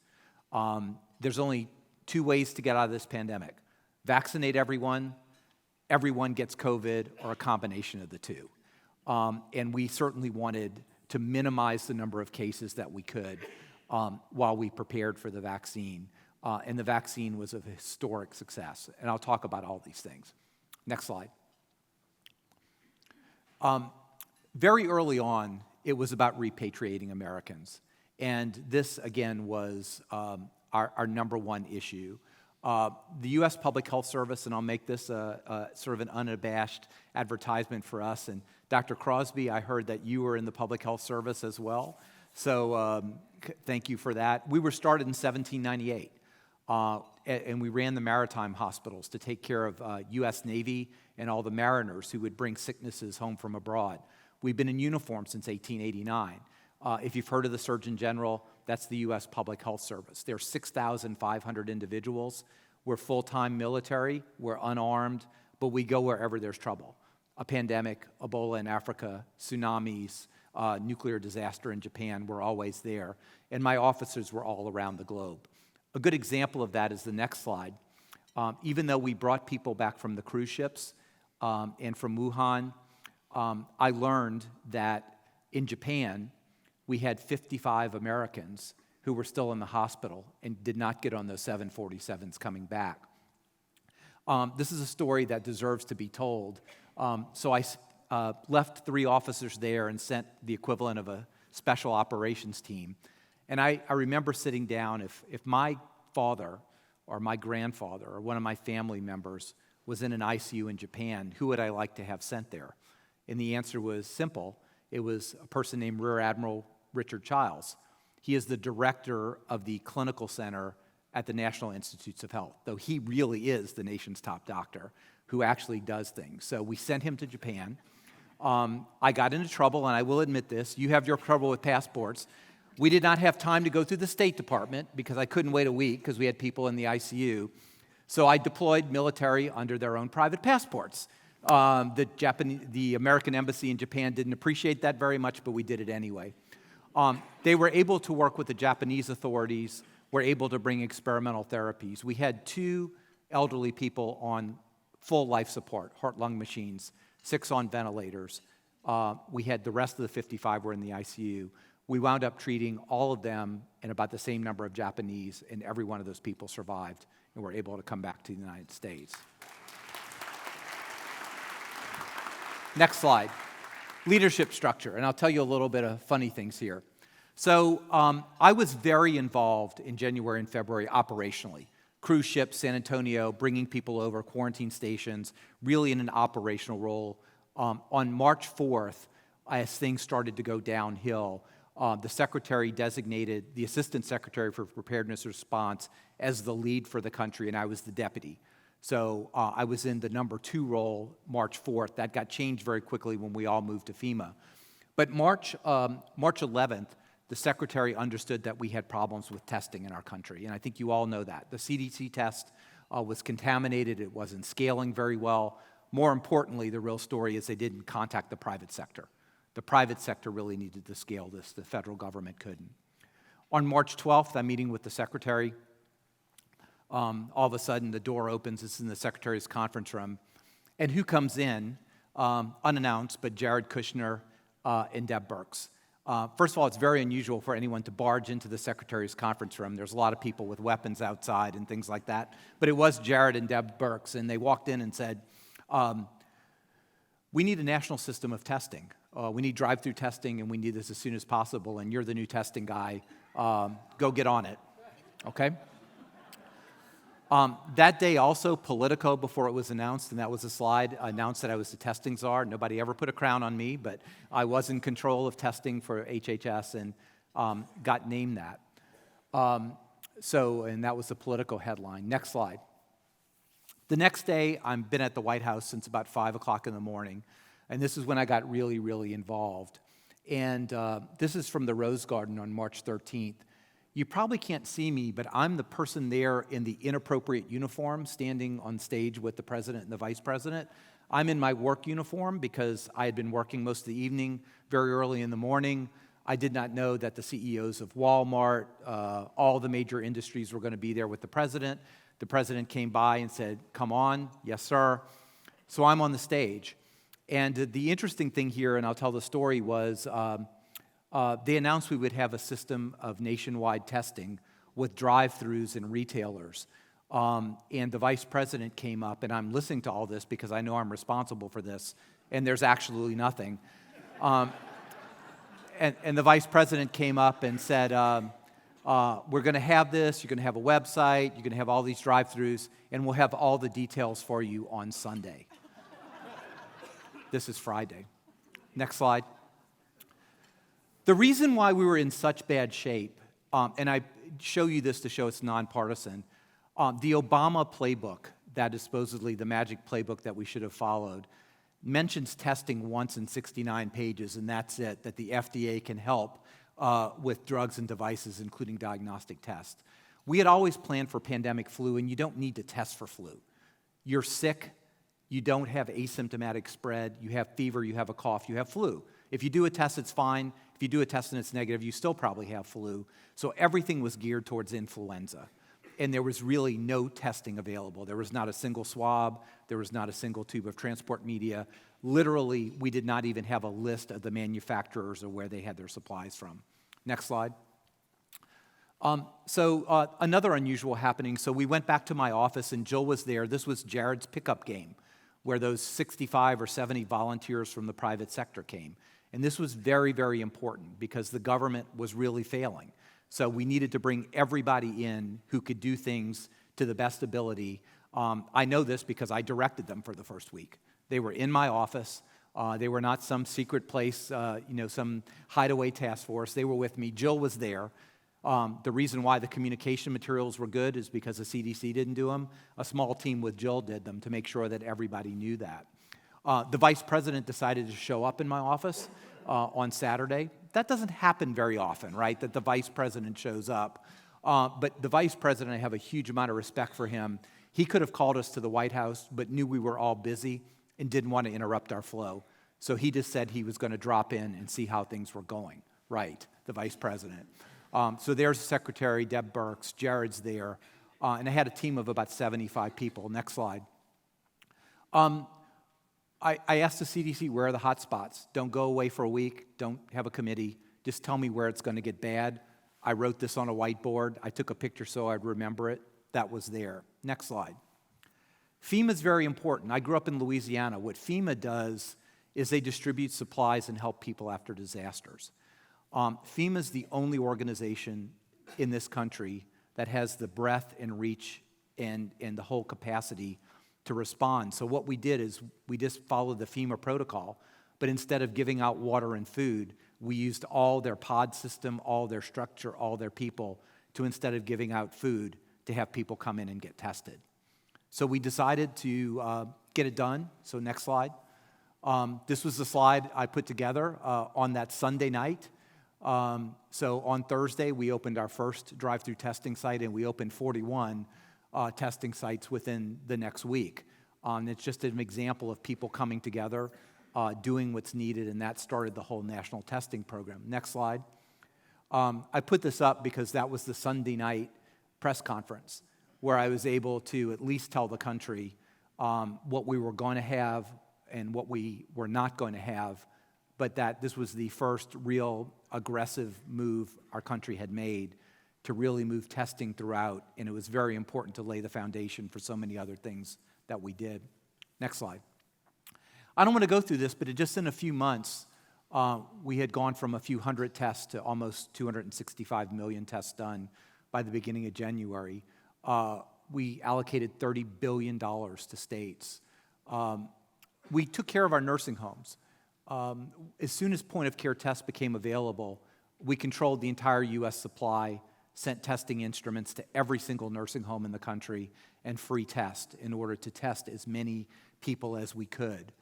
There's only 2 ways to get out of this pandemic: vaccinate everyone gets COVID, or a combination of the two. And we certainly wanted to minimize the number of cases that we could while we prepared for the vaccine. And the vaccine was a historic success. And I'll talk about all these things. Next slide. Very early on, it was about repatriating Americans. And this, again, was our number 1 issue. The U.S. Public Health Service, and I'll make this sort of an unabashed advertisement for us. And Dr. Crosby, I heard that you were in the Public Health Service as well. So thank you for that. We were started in 1798. And we ran the maritime hospitals to take care of U.S. Navy and all the mariners who would bring sicknesses home from abroad. We've been in uniform since 1889. If you've heard of the Surgeon General, that's the U.S. Public Health Service. There are 6,500 individuals. We're full-time military, we're unarmed, but we go wherever there's trouble. A pandemic, Ebola in Africa, tsunamis, nuclear disaster in Japan, we're always there. And my officers were all around the globe. A good example of that is the next slide. Even though we brought people back from the cruise ships and from Wuhan, I learned that in Japan, we had 55 Americans who were still in the hospital and did not get on those 747s coming back. This is a story that deserves to be told. So I left 3 officers there and sent the equivalent of a special operations team. And I remember sitting down, if my father or my grandfather or one of my family members was in an ICU in Japan, who would I like to have sent there? And the answer was simple. It was a person named Rear Admiral Richard Childs. He is the director of the clinical center at the National Institutes of Health, though he really is the nation's top doctor who actually does things. So we sent him to Japan. I got into trouble, and I will admit this. You have your trouble with passports. We did not have time to go through the State Department because I couldn't wait a week because we had people in the ICU. So I deployed military under their own private passports. The American Embassy in Japan didn't appreciate that very much, but we did it anyway. They were able to work with the Japanese authorities, were able to bring experimental therapies. We had 2 elderly people on full life support, heart-lung machines, 6 on ventilators. We had the rest of the 55 were in the ICU. We wound up treating all of them and about the same number of Japanese, and every one of those people survived and were able to come back to the United States. Next slide. Leadership structure, and I'll tell you a little bit of funny things here. So I was very involved in January and February operationally. Cruise ships, San Antonio, bringing people over, quarantine stations, really in an operational role. On March 4th, as things started to go downhill, the secretary designated the assistant secretary for preparedness and response as the lead for the country, and I was the deputy. So I was in the number 2 role March 4th. That got changed very quickly when we all moved to FEMA. But March 11th, the secretary understood that we had problems with testing in our country, and I think you all know that. The CDC test was contaminated. It wasn't scaling very well. More importantly, the real story is they didn't contact the private sector. The private sector really needed to scale this. The federal government couldn't. On March 12th, I'm meeting with the secretary. All of a sudden, the door opens. It's in the secretary's conference room. And who comes in, unannounced, but Jared Kushner and Deb Burks. First of all, it's very unusual for anyone to barge into the secretary's conference room. There's a lot of people with weapons outside and things like that. But it was Jared and Deb Burks, and they walked in and said, we need a national system of testing. We need drive-through testing, and we need this as soon as possible, and you're the new testing guy. Go get on it, okay? That day also, Politico, before it was announced, and that was a slide, announced that I was the testing czar. Nobody ever put a crown on me, but I was in control of testing for HHS and got named that. And that was the Politico headline. Next slide. The next day, I've been at the White House since about 5 o'clock in the morning, and this is when I got really, really involved. And this is from the Rose Garden on March 13th. You probably can't see me, but I'm the person there in the inappropriate uniform standing on stage with the president and the vice president. I'm in my work uniform because I had been working most of the evening, very early in the morning. I did not know that the CEOs of Walmart, all the major industries were going to be there with the president. The president came by and said, "Come on." "Yes, sir." So I'm on the stage. And the interesting thing here, and I'll tell the story, was they announced we would have a system of nationwide testing with drive-thrus and retailers. And the vice president came up, and I'm listening to all this because I know I'm responsible for this, and there's absolutely nothing. And the vice president came up and said, we're going to have this, you're going to have a website, you're going to have all these drive-thrus, and we'll have all the details for you on Sunday. This is Friday. Next slide. The reason why we were in such bad shape, and I show you this to show it's nonpartisan, the Obama Playbook, that is supposedly the magic playbook that we should have followed, mentions testing once in 69 pages, and that's it, that the FDA can help with drugs and devices, including diagnostic tests. We had always planned for pandemic flu, and you don't need to test for flu. You're sick, you don't have asymptomatic spread, you have fever, you have a cough, you have flu. If you do a test, it's fine. If you do a test and it's negative, you still probably have flu. So everything was geared towards influenza. And there was really no testing available. There was not a single swab. There was not a single tube of transport media. Literally, we did not even have a list of the manufacturers or where they had their supplies from. Next slide. Another unusual happening, so we went back to my office and Jill was there. This was Jared's pickup game, where those 65 or 70 volunteers from the private sector came. And this was very, very important because the government was really failing. So we needed to bring everybody in who could do things to the best ability. I know this because I directed them for the first week. They were in my office. They were not some secret place, some hideaway task force. They were with me. Jill was there. The reason why the communication materials were good is because the CDC didn't do them. A small team with Jill did them to make sure that everybody knew that. The vice president decided to show up in my office on Saturday. That doesn't happen very often, right, that the vice president shows up. But the vice president, I have a huge amount of respect for him. He could have called us to the White House, but knew we were all busy and didn't want to interrupt our flow. So he just said he was going to drop in and see how things were going, right, the vice president. So there's the secretary, Deb Burks, Jared's there, and I had a team of about 75 people. Next slide. I asked the CDC, where are the hot spots? Don't go away for a week. Don't have a committee. Just tell me where it's going to get bad. I wrote this on a whiteboard. I took a picture so I'd remember it. That was there. Next slide. FEMA is very important. I grew up in Louisiana. What FEMA does is they distribute supplies and help people after disasters. FEMA is the only organization in this country that has the breadth and reach and the whole capacity to respond. So what we did is we just followed the FEMA protocol, but instead of giving out water and food, we used all their pod system, all their structure, all their people to, instead of giving out food, to have people come in and get tested. So we decided to get it done. So next slide. This was the slide I put together on that Sunday night. So on Thursday, we opened our first drive-through testing site, and we opened 41 testing sites within the next week. It's just an example of people coming together, doing what's needed, and that started the whole national testing program. Next slide. I put this up because that was the Sunday night press conference where I was able to at least tell the country what we were going to have and what we were not going to have, but that this was the first real aggressive move our country had made to really move testing throughout, and it was very important to lay the foundation for so many other things that we did. Next slide. I don't want to go through this, but just in a few months, we had gone from a few hundred tests to almost 265 million tests done by the beginning of January. We allocated $30 billion to states. We took care of our nursing homes. As soon as point-of-care tests became available, we controlled the entire U.S. supply, sent testing instruments to every single nursing home in the country, and free test in order to test as many people as we could.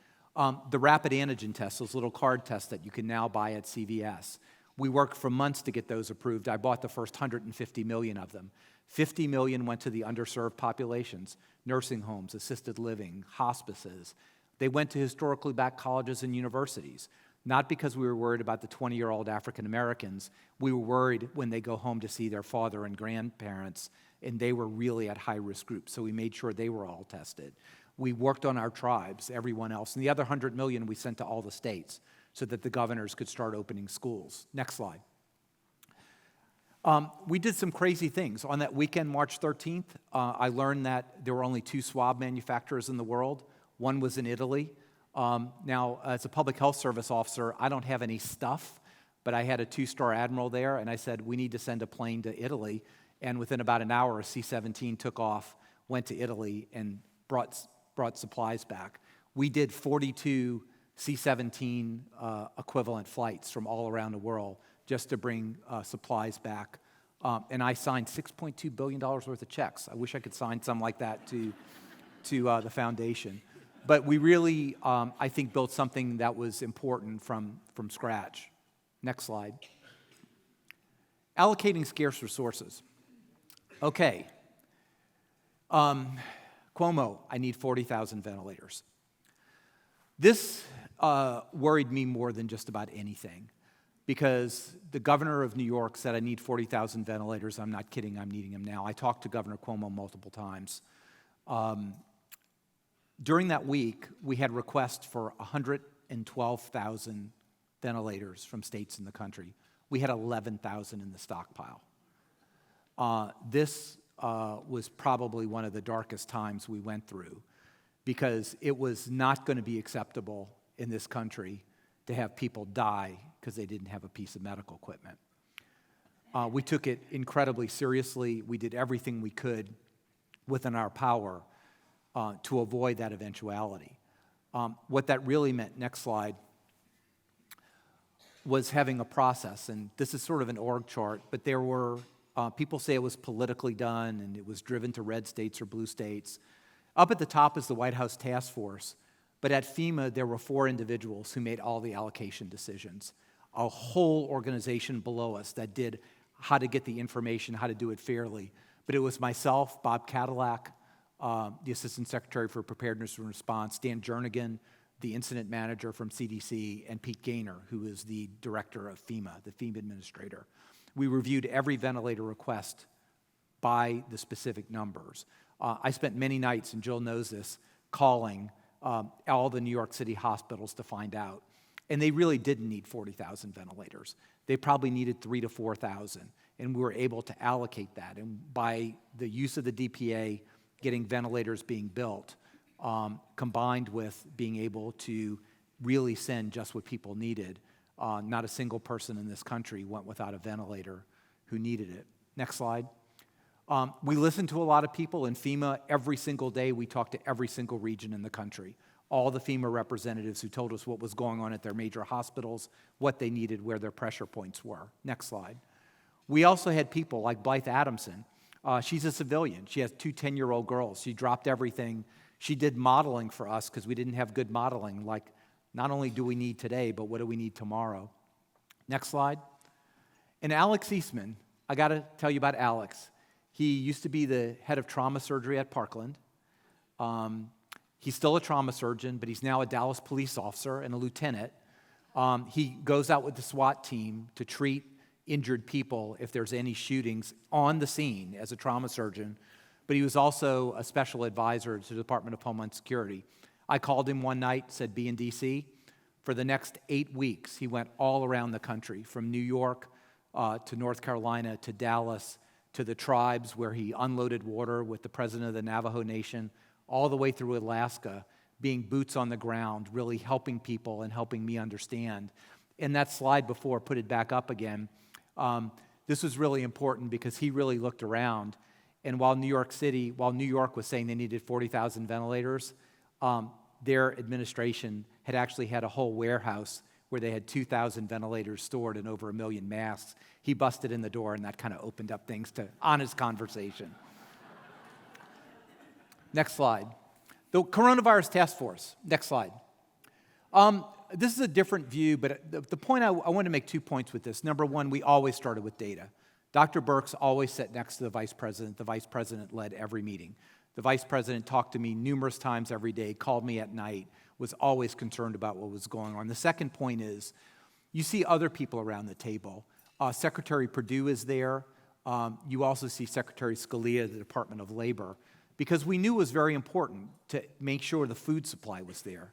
The rapid antigen tests, those little card tests that you can now buy at CVS, we worked for months to get those approved. I bought the first 150 million of them. 50 million went to the underserved populations, nursing homes, assisted living, hospices. They went to historically black colleges and universities, not because we were worried about the 20-year-old African Americans. We were worried when they go home to see their father and grandparents, and they were really at high-risk groups, so we made sure they were all tested. We worked on our tribes, everyone else, and the other 100 million we sent to all the states so that the governors could start opening schools. Next slide. We did some crazy things. On that weekend, March 13th, I learned that there were only 2 swab manufacturers in the world. One was in Italy. Now, as a public health service officer, I don't have any stuff, but I had a 2-star Admiral there, and I said, we need to send a plane to Italy. And within about an hour, a C-17 took off, went to Italy, and brought supplies back. We did 42 C-17 equivalent flights from all around the world just to bring supplies back. And I signed $6.2 billion worth of checks. I wish I could sign some like that to the foundation. But we really, I think, built something that was important from scratch. Next slide. Allocating scarce resources. Okay. Cuomo, I need 40,000 ventilators. This worried me more than just about anything because the governor of New York said, I need 40,000 ventilators. I'm not kidding, I'm needing them now. I talked to Governor Cuomo multiple times. During that week, we had requests for 112,000 ventilators from states in the country. We had 11,000 in the stockpile. this was probably one of the darkest times we went through, because it was not going to be acceptable in this country to have people die because they didn't have a piece of medical equipment. We took it incredibly seriously. We did everything we could within our power to avoid that eventuality. What that really meant, next slide, was having a process. And this is sort of an org chart, but there were, people say it was politically done and it was driven to red states or blue states. Up at the top is the White House task force, but at FEMA there were 4 individuals who made all the allocation decisions. A whole organization below us that did how to get the information, how to do it fairly. But it was myself, Bob Cadillac, the Assistant Secretary for Preparedness and Response, Dan Jernigan, the Incident Manager from CDC, and Pete Gaynor, who is the Director of FEMA, the FEMA Administrator. We reviewed every ventilator request by the specific numbers. I spent many nights, and Jill knows this, calling all the New York City hospitals to find out. And they really didn't need 40,000 ventilators. They probably needed 3,000 to 4,000, and we were able to allocate that. And by the use of the DPA, getting ventilators being built, combined with being able to really send just what people needed, not a single person in this country went without a ventilator who needed it. Next slide. We listened to a lot of people in FEMA. Every single day we talked to every single region in the country. All the FEMA representatives who told us what was going on at their major hospitals, what they needed, where their pressure points were. Next slide. We also had people like Blythe Adamson. She's a civilian. She has 2 10-year-old girls. She dropped everything. She did modeling for us because we didn't have good modeling, like not only do we need today, but what do we need tomorrow? Next slide. And Alex Eastman, I got to tell you about Alex. He used to be the head of trauma surgery at Parkland. He's still a trauma surgeon, but he's now a Dallas police officer and a lieutenant. He goes out with the SWAT team to treat injured people if there's any shootings on the scene as a trauma surgeon, but he was also a special advisor to the Department of Homeland Security. I called him one night, said, be in D.C. For the next 8 weeks, he went all around the country, from New York to North Carolina to Dallas to the tribes where he unloaded water with the president of the Navajo Nation, all the way through Alaska, being boots on the ground, really helping people and helping me understand. In that slide before, put it back up again, this was really important because he really looked around, and while New York was saying they needed 40,000 ventilators, their administration had actually had a whole warehouse where they had 2,000 ventilators stored and over 1 million masks. He busted in the door, and that kind of opened up things to honest conversation. Next slide. The Coronavirus Task Force. Next slide. This is a different view, but the point I want to make 2 points with this. Number one, we always started with data. Dr. Birx always sat next to the vice president. The vice president led every meeting. The vice president talked to me numerous times every day, called me at night, was always concerned about what was going on. The second point is, you see other people around the table. Secretary Perdue is there. You also see Secretary Scalia of the Department of Labor, because we knew it was very important to make sure the food supply was there,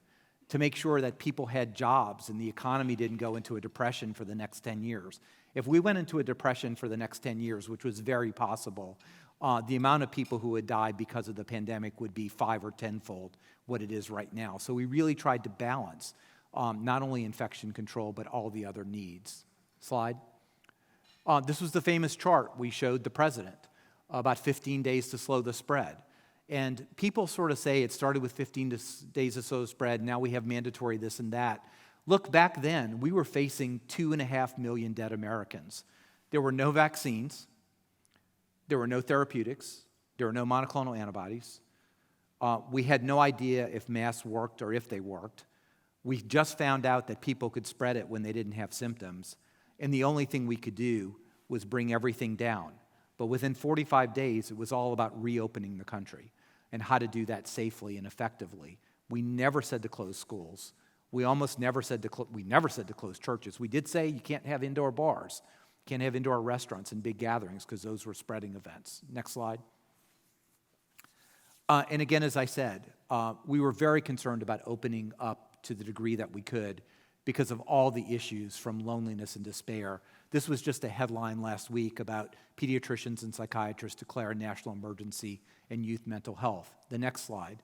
to make sure that people had jobs and the economy didn't go into a depression for the next 10 years. If we went into a depression for the next 10 years, which was very possible, the amount of people who would die because of the pandemic would be 5 or 10-fold what it is right now. So we really tried to balance not only infection control, but all the other needs. Slide. This was the famous chart we showed the president, about 15 days to slow the spread. And people sort of say it started with 15 days to slow the spread, now we have mandatory this and that. Look, back then, we were facing 2.5 million dead Americans. There were no vaccines. There were no therapeutics. There were no monoclonal antibodies. We had no idea if masks worked or if they worked. We just found out that people could spread it when they didn't have symptoms. And the only thing we could do was bring everything down. But within 45 days, it was all about reopening the country and how to do that safely and effectively. We never said to close schools. We almost never said to close churches. We did say you can't have indoor bars, can't have indoor restaurants and big gatherings because those were spreading events. Next slide. And again, as I said, we were very concerned about opening up to the degree that we could because of all the issues from loneliness and despair. This was just a headline last week about pediatricians and psychiatrists declare a national emergency in youth mental health. The next slide.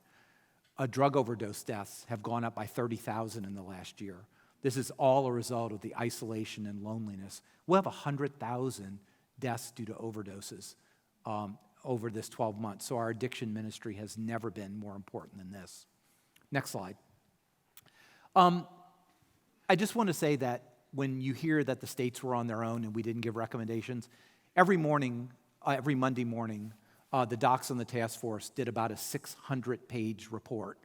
Drug overdose deaths have gone up by 30,000 in the last year. This is all a result of the isolation and loneliness. We'll have 100,000 deaths due to overdoses over this 12 months. So our addiction ministry has never been more important than this. Next slide. I just want to say that when you hear that the states were on their own and we didn't give recommendations, every Monday morning, the docs on the task force did about a 600-page report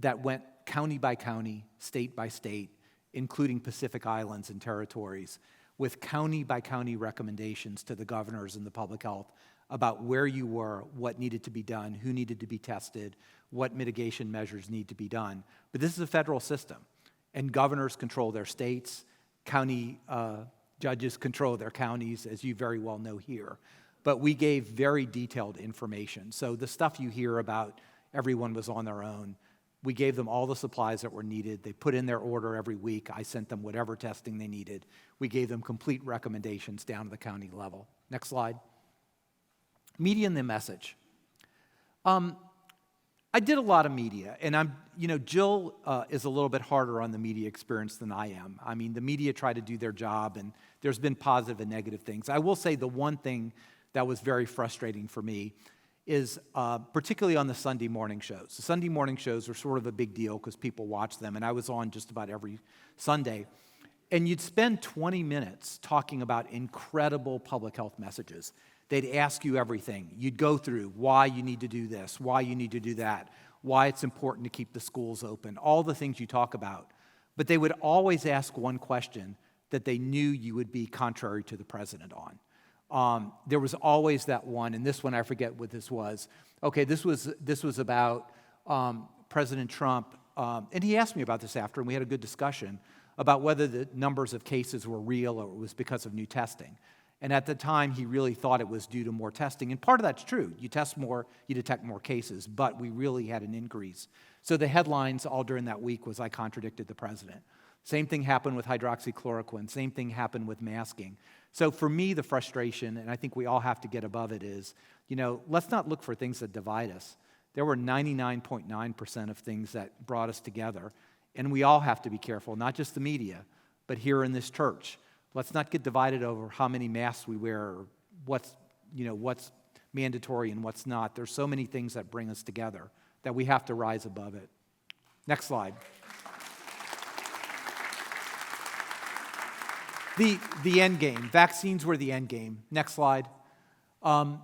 that went county by county, state by state, including Pacific Islands and territories, with county by county recommendations to the governors and the public health about where you were, what needed to be done, who needed to be tested, what mitigation measures need to be done. But this is a federal system, and governors control their states, county judges control their counties, as you very well know here. But we gave very detailed information. So the stuff you hear about everyone was on their own, we gave them all the supplies that were needed. They put in their order every week. I sent them whatever testing they needed. We gave them complete recommendations down to the county level. Next slide. Media and the message. I did a lot of media, and Jill is a little bit harder on the media experience than I am. I mean, the media try to do their job, and there's been positive and negative things. I will say the one thing that was very frustrating for me is particularly on the Sunday morning shows. The Sunday morning shows are sort of a big deal because people watch them, and I was on just about every Sunday. And you'd spend 20 minutes talking about incredible public health messages. They'd ask you everything. You'd go through why you need to do this, why you need to do that, why it's important to keep the schools open, all the things you talk about. But they would always ask one question that they knew you would be contrary to the president on. There was always that one, and this one, I forget what this was. Okay, this was about President Trump, and he asked me about this after, and we had a good discussion about whether the numbers of cases were real or it was because of new testing. And at the time, he really thought it was due to more testing. And part of that's true. You test more, you detect more cases, but we really had an increase. So the headlines all during that week was I contradicted the president. Same thing happened with hydroxychloroquine. Same thing happened with masking. So for me, the frustration, and I think we all have to get above it, is, let's not look for things that divide us. There were 99.9% of things that brought us together. And we all have to be careful, not just the media, but here in this church. Let's not get divided over how many masks we wear or what's mandatory and what's not. There's so many things that bring us together that we have to rise above it. Next slide. The end game. Vaccines were the end game. Next slide. One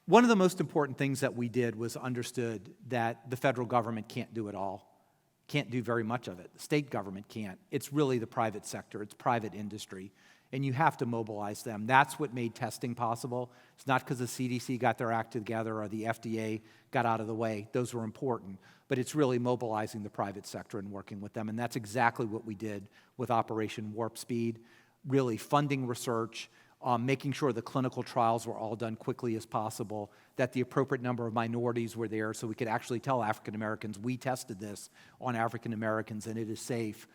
of the most important things that we did was understood that the federal government can't do it all. Can't do very much of it. The state government can't. It's really the private sector. It's private industry. And you have to mobilize them. That's what made testing possible. It's not because the CDC got their act together or the FDA got out of the way. Those were important. But it's really mobilizing the private sector and working with them. And that's exactly what we did with Operation Warp Speed, really funding research, making sure the clinical trials were all done quickly as possible, that the appropriate number of minorities were there so we could actually tell African Americans, we tested this on African Americans and it is safe.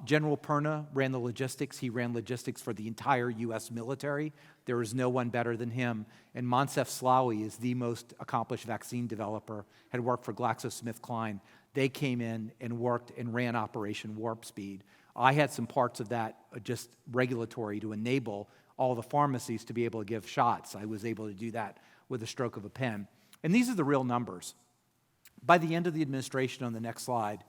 General Perna ran the logistics. He ran logistics for the entire U.S. military. There is no one better than him. And Moncef Slaoui is the most accomplished vaccine developer, had worked for GlaxoSmithKline. They came in and worked and ran Operation Warp Speed. I had some parts of that just regulatory to enable all the pharmacies to be able to give shots. I was able to do that with a stroke of a pen. And these are the real numbers. By the end of the administration, on the next slide,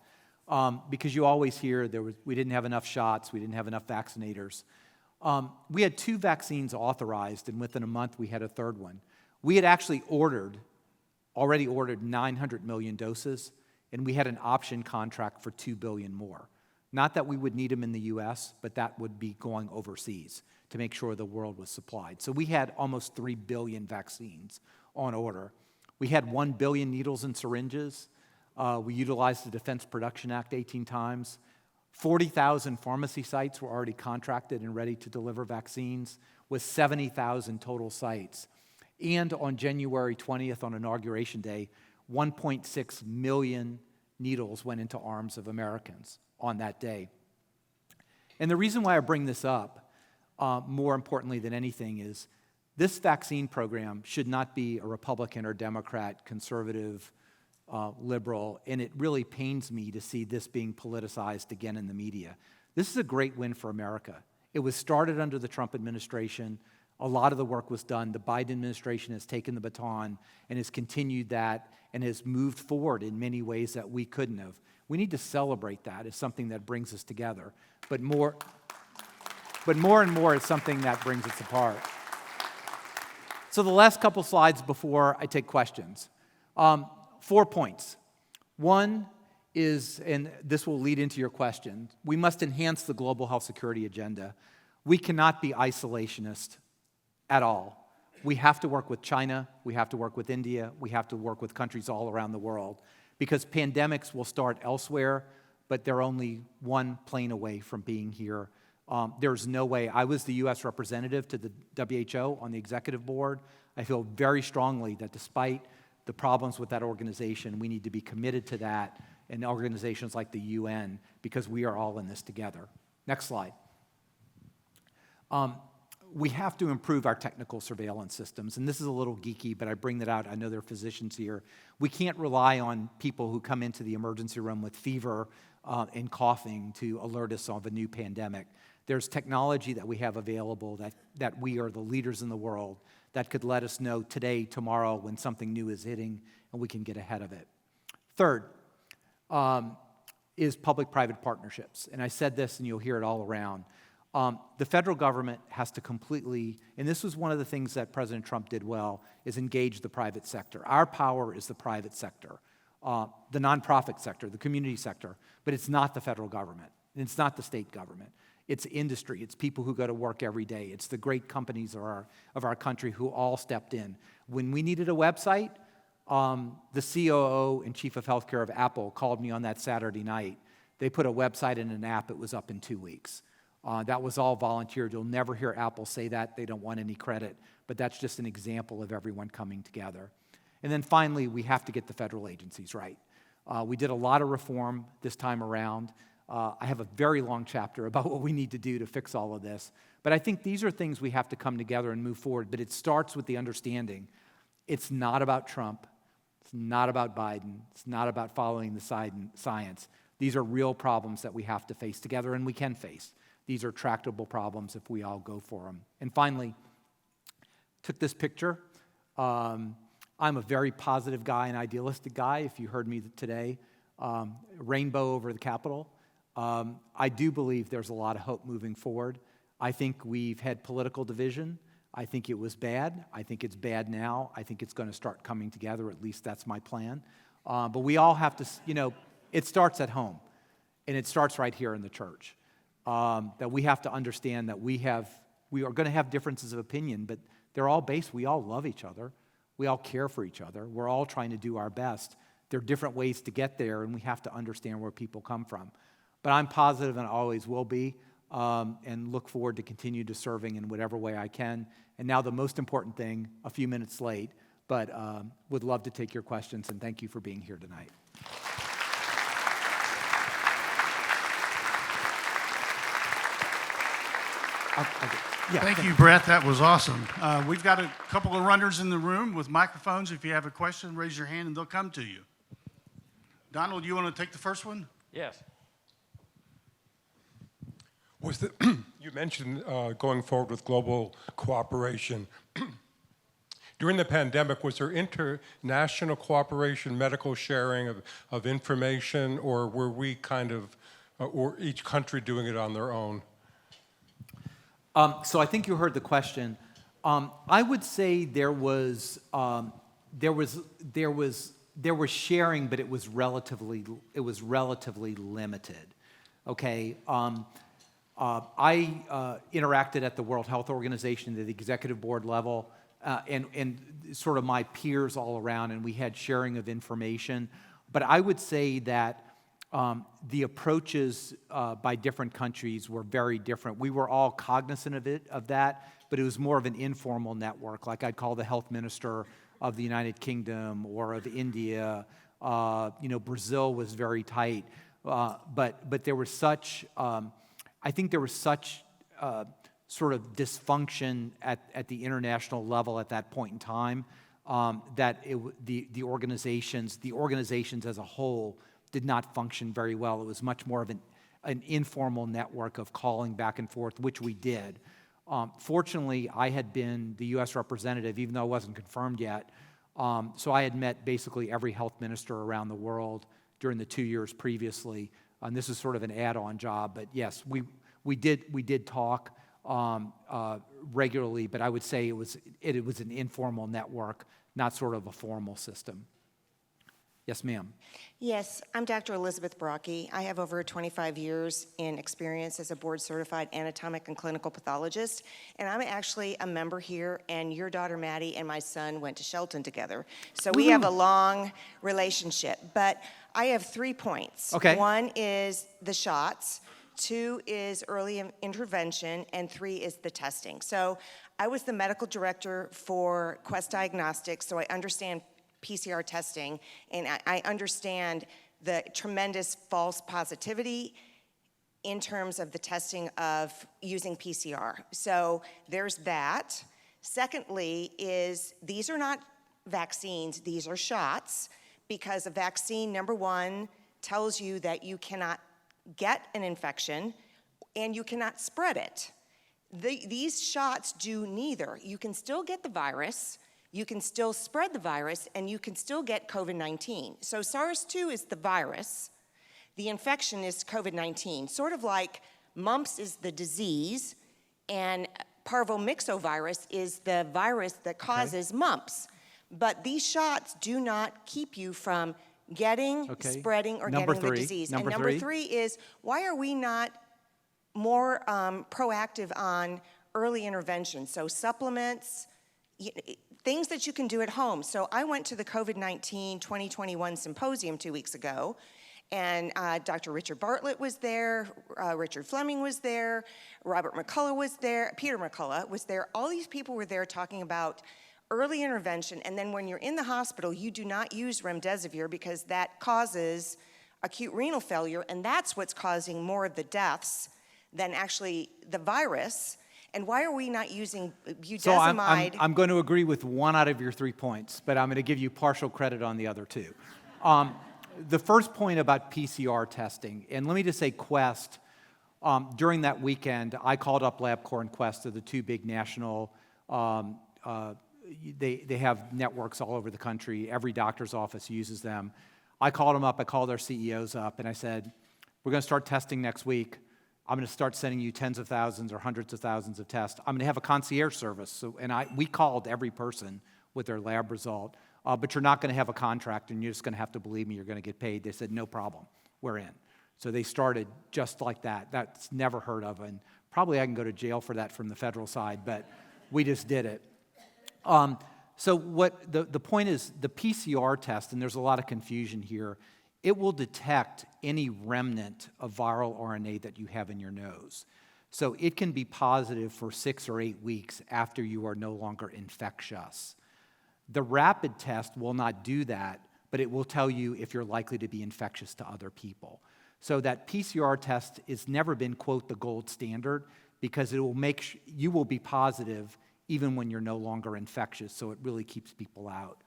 because you always hear we didn't have enough shots, we didn't have enough vaccinators. We had 2 vaccines authorized, and within a month we had a third one. We had actually already ordered 900 million doses, and we had an option contract for 2 billion more. Not that we would need them in the U.S., but that would be going overseas to make sure the world was supplied. So we had almost 3 billion vaccines on order. We had 1 billion needles and syringes. We utilized the Defense Production Act 18 times. 40,000 pharmacy sites were already contracted and ready to deliver vaccines, with 70,000 total sites. And on January 20th, on Inauguration Day, 1.6 million needles went into arms of Americans on that day. And the reason why I bring this up, more importantly than anything, is this vaccine program should not be a Republican or Democrat, conservative, liberal, and it really pains me to see this being politicized again in the media. This is a great win for America. It was started under the Trump administration. A lot of the work was done. The Biden administration has taken the baton and has continued that and has moved forward in many ways that we couldn't have. We need to celebrate that as something that brings us together. But more and more, it's something that brings us apart. So the last couple slides before I take questions. 4 points. One is, and this will lead into your question, we must enhance the global health security agenda. We cannot be isolationist at all. We have to work with China, we have to work with India, we have to work with countries all around the world, because pandemics will start elsewhere, but they're only one plane away from being here. There's no way. I was the U.S. representative to the WHO on the executive board. I feel very strongly that despite the problems with that organization, we need to be committed to that, and organizations like the UN, because we are all in this together. Next slide. We have to improve our technical surveillance systems, and this is a little geeky, but I bring that out. I know there are physicians here. We can't rely on people who come into the emergency room with fever and coughing to alert us of a new pandemic. There's technology that we have available that we are the leaders in the world that could let us know today, tomorrow, when something new is hitting, and we can get ahead of it. Third is public-private partnerships, and I said this, and you'll hear it all around. The federal government has to completely, and this was one of the things that President Trump did well, is engage the private sector. Our power is the private sector, the nonprofit sector, the community sector, but it's not the federal government, and it's not the state government. It's industry, it's people who go to work every day, it's the great companies of our country who all stepped in. When we needed a website, the COO and Chief of Healthcare of Apple called me on that Saturday night. They put a website in an app, it was up in 2 weeks. That was all volunteered. You'll never hear Apple say that. They don't want any credit. But that's just an example of everyone coming together. And then finally, we have to get the federal agencies right. We did a lot of reform this time around. I have a very long chapter about what we need to do to fix all of this. But I think these are things we have to come together and move forward. But it starts with the understanding it's not about Trump. It's not about Biden. It's not about following the science. These are real problems that we have to face together, and we can face. These are tractable problems if we all go for them. And finally, took this picture. I'm a very positive guy, an idealistic guy, if you heard me today. Rainbow over the Capitol. I do believe there's a lot of hope moving forward. I think we've had political division. I think it was bad. I think it's bad now. I think it's going to start coming together. At least that's my plan. But we all have to, it starts at home. And it starts right here in the church. That we have to understand that we are going to have differences of opinion, but they're all based. We all love each other. We all care for each other. We're all trying to do our best. There are different ways to get there, and we have to understand where people come from. But I'm positive and always will be, and look forward to continue to serving in whatever way I can. And now the most important thing, a few minutes late, but would love to take your questions, and thank you for being here tonight. Thank you, Brett. That was awesome. We've got a couple of runners in the room with microphones. If you have a question, raise your hand and they'll come to you. Donald, you want to take the first one? Yes. You mentioned going forward with global cooperation. During the pandemic, was there international cooperation, medical sharing of information, or were we or each country doing it on their own? So I think you heard the question. I would say there was sharing, but it was relatively limited. Okay. I interacted at the World Health Organization at the executive board level, and sort of my peers all around, and we had sharing of information. But I would say that the approaches by different countries were very different. We were all cognizant of that, but it was more of an informal network, like I'd call the health minister of the United Kingdom or of India. Brazil was very tight, but there was such I think there was such sort of dysfunction at the international level at that point in time that the organizations as a whole did not function very well. It was much more of an informal network of calling back and forth, which we did. Fortunately, I had been the U.S. representative, even though I wasn't confirmed yet. So I had met basically every health minister around the world during the 2 years previously. And this is sort of an add-on job, but yes, we did talk regularly, but I would say it was an informal network, not sort of a formal system. Yes, ma'am. Yes, I'm Dr. Elizabeth Brocky. I have over 25 years in experience as a board-certified anatomic and clinical pathologist, and I'm actually a member here, and your daughter Maddie and my son went to Shelton together. So we have a long relationship, but I have 3 points. Okay. 1 is the shots, 2 is early intervention, and 3 is the testing. So I was the medical director for Quest Diagnostics, so I understand PCR testing, and I understand the tremendous false positivity in terms of the testing of using PCR. So there's that. Secondly is these are not vaccines, these are shots, because a vaccine, number 1, tells you that you cannot get an infection and you cannot spread it. These shots do neither. You can still get the virus, you can still spread the virus, and you can still get COVID-19. So SARS-2 is the virus. The infection is COVID-19, sort of like mumps is the disease, and parvomyxovirus is the virus that causes mumps. But these shots do not keep you from getting, spreading, or getting the disease. Number Number three is, why are we not more proactive on early intervention? So supplements, things that you can do at home. So I went to the COVID-19 2021 symposium 2 weeks ago, and Dr. Richard Bartlett was there, Richard Fleming was there, Robert McCullough was there, Peter McCullough was there. All these people were there talking about early intervention, and then when you're in the hospital, you do not use remdesivir because that causes acute renal failure, and that's what's causing more of the deaths than actually the virus. And why are we not using budesonide? So I'm going to agree with 1 out of your 3 points, but I'm going to give you partial credit on the other 2. The first point about PCR testing, and let me just say Quest, during that weekend, I called up LabCorp and Quest, they're the 2 big national, they have networks all over the country. Every doctor's office uses them. I called them up, I called their CEOs up, and I said, we're going to start testing next week. I'm going to start sending you tens of thousands or hundreds of thousands of tests. I'm going to have a concierge service. We called every person with their lab result, but you're not going to have a contract, and you're just going to have to believe me, you're going to get paid. They said, no problem, we're in. So they started just like that. That's never heard of, and probably I can go to jail for that from the federal side, but we just did it. So what the point is, the PCR test, and there's a lot of confusion here, it will detect any remnant of viral RNA that you have in your nose. So it can be positive for 6 or 8 weeks after you are no longer infectious. The rapid test will not do that, but it will tell you if you're likely to be infectious to other people. So that PCR test has never been, quote, the gold standard, because it will make you will be positive even when you're no longer infectious, so it really keeps people out.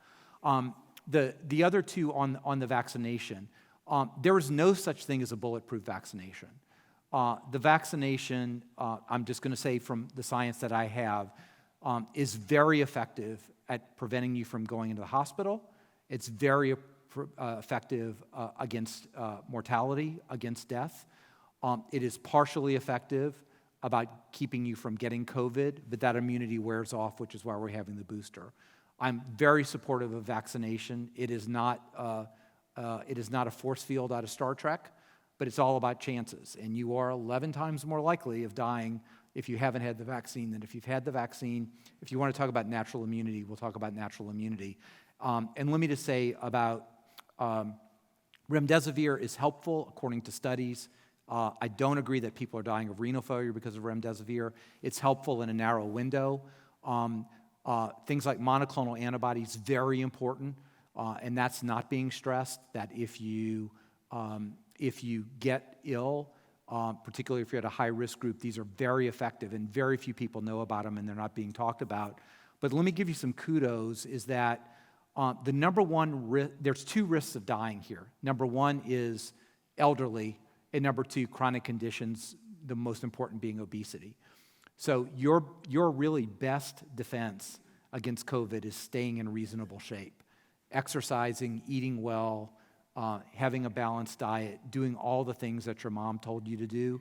The other 2 on the vaccination, there is no such thing as a bulletproof vaccination. The vaccination, I'm just going to say from the science that I have, is very effective at preventing you from going into the hospital. It's very effective against mortality, against death. It is partially effective about keeping you from getting COVID, but that immunity wears off, which is why we're having the booster. I'm very supportive of vaccination. It is not a force field out of Star Trek, but it's all about chances. And you are 11 times more likely of dying if you haven't had the vaccine than if you've had the vaccine. If you want to talk about natural immunity, we'll talk about natural immunity. And let me just say about remdesivir is helpful according to studies. I don't agree that people are dying of renal failure because of remdesivir. It's helpful in a narrow window. Things like monoclonal antibodies, very important, and that's not being stressed, that if you get ill, particularly if you're at a high-risk group. These are very effective, and very few people know about them, and they're not being talked about. But let me give you some kudos, is that the number one there's two risks of dying here. Number one is elderly, and number two, chronic conditions, the most important being obesity. So your really best defense against COVID is staying in reasonable shape, exercising, eating well, having a balanced diet, doing all the things that your mom told you to do,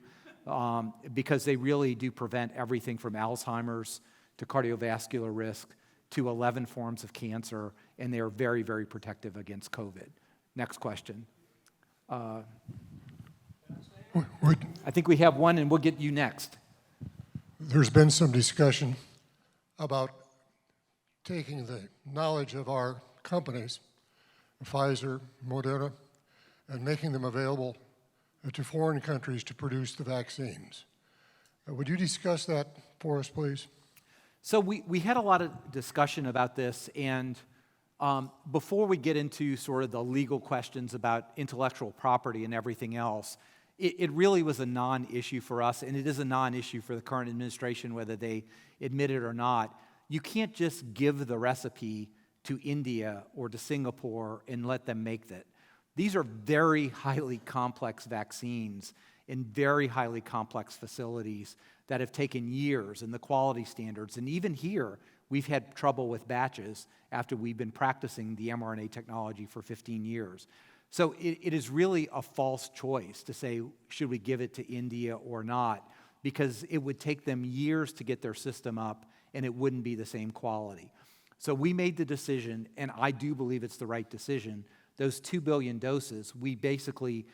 because they really do prevent everything from Alzheimer's to cardiovascular risk to 11 forms of cancer, and they are very, very protective against COVID. Next question. I think we have one, and we'll get you next. There's been some discussion about taking the knowledge of our companies, Pfizer, Moderna, and making them available to foreign countries to produce the vaccines. Would you discuss that for us, please? So we had a lot of discussion about this, and before we get into sort of the legal questions about intellectual property and everything else, it really was a non-issue for us, and it is a non-issue for the current administration, whether they admit it or not. You can't just give the recipe to India or to Singapore and let them make it. These are very highly complex vaccines in very highly complex facilities that have taken years, and the quality standards. And even here, we've had trouble with batches after we've been practicing the mRNA technology for 15 years. So it is really a false choice to say, should we give it to India or not? Because it would take them years to get their system up, and it wouldn't be the same quality. So we made the decision, and I do believe it's the right decision. Those 2 billion doses, we basically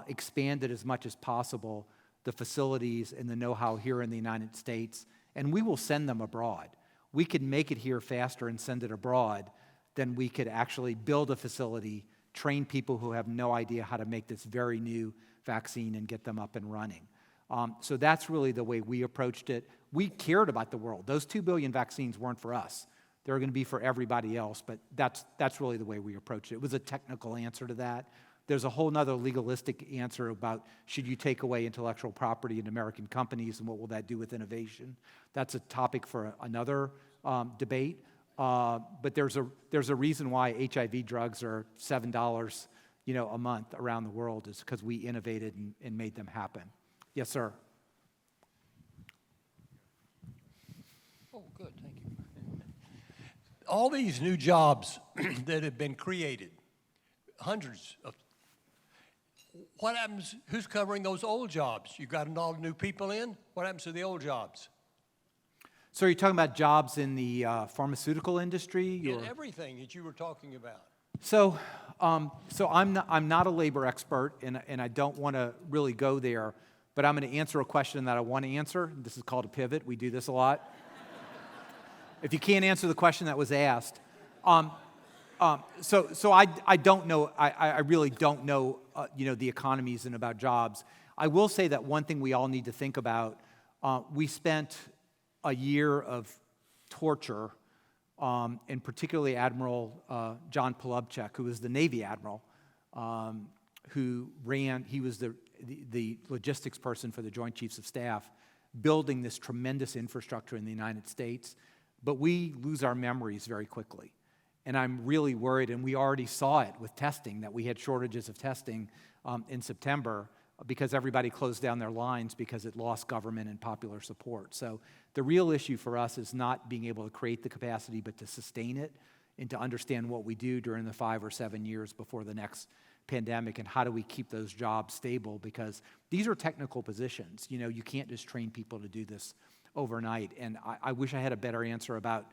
expanded as much as possible the facilities and the know-how here in the United States, and we will send them abroad. We could make it here faster and send it abroad than we could actually build a facility, train people who have no idea how to make this very new vaccine and get them up and running. So that's really the way we approached it. We cared about the world. Those 2 billion vaccines weren't for us. They're going to be for everybody else, but that's really the way we approached it. It was a technical answer to that. There's a whole nother legalistic answer about should you take away intellectual property in American companies and what will that do with innovation? That's a topic for another debate. But there's a reason why HIV drugs are $7, a month around the world, is because we innovated and made them happen. Yes, sir. Oh, good, thank you. All these new jobs that have been created, hundreds of, what happens, who's covering those old jobs? You got all new people in, what happens to the old jobs? So are you talking about jobs in the pharmaceutical industry? In everything that you were talking about. So I'm not a labor expert, and I don't want to really go there, but I'm going to answer a question that I want to answer. This is called a pivot. We do this a lot. If you can't answer the question that was asked, so I don't know. I really don't know. The economies and about jobs. I will say that one thing we all need to think about. We spent a year of torture, and particularly Admiral John Polubchak, who was the Navy admiral, he was the logistics person for the Joint Chiefs of Staff, building this tremendous infrastructure in the United States. But we lose our memories very quickly. And I'm really worried, and we already saw it with testing, that we had shortages of testing in September because everybody closed down their lines because it lost government and popular support. So the real issue for us is not being able to create the capacity, but to sustain it and to understand what we do during the 5 or 7 years before the next pandemic, and how do we keep those jobs stable, because these are technical positions. You can't just train people to do this overnight. And I wish I had a better answer about,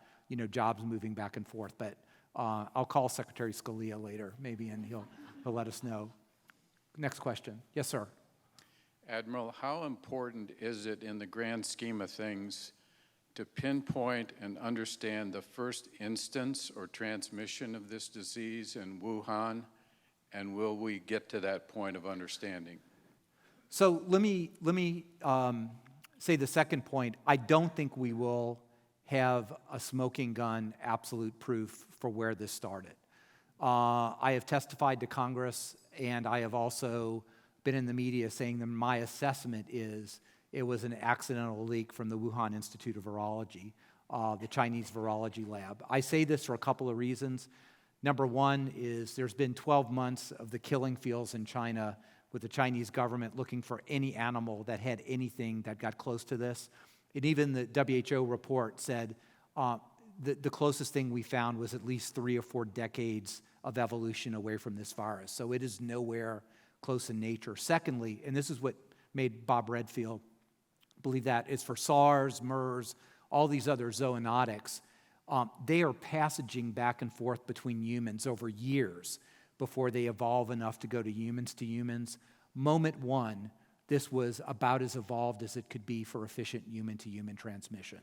jobs moving back and forth, but I'll call Secretary Scalia later, maybe, and he'll let us know. Next question. Yes, sir. Admiral, how important is it in the grand scheme of things to pinpoint and understand the first instance or transmission of this disease in Wuhan, and will we get to that point of understanding? So let me say the second point. I don't think we will have a smoking gun absolute proof for where this started. I have testified to Congress, and I have also been in the media saying that my assessment is it was an accidental leak from the Wuhan Institute of Virology, the Chinese virology lab. I say this for a couple of reasons. Number one is there's been 12 months of the killing fields in China with the Chinese government looking for any animal that had anything that got close to this. And even the WHO report said the closest thing we found was at least 3 or 4 decades of evolution away from this virus. So it is nowhere close in nature. Secondly, and this is what made Bob Redfield believe that, is for SARS, MERS, all these other zoonotics, they are passaging back and forth between humans over years before they evolve enough to go to humans. Moment one, this was about as evolved as it could be for efficient human-to-human transmission.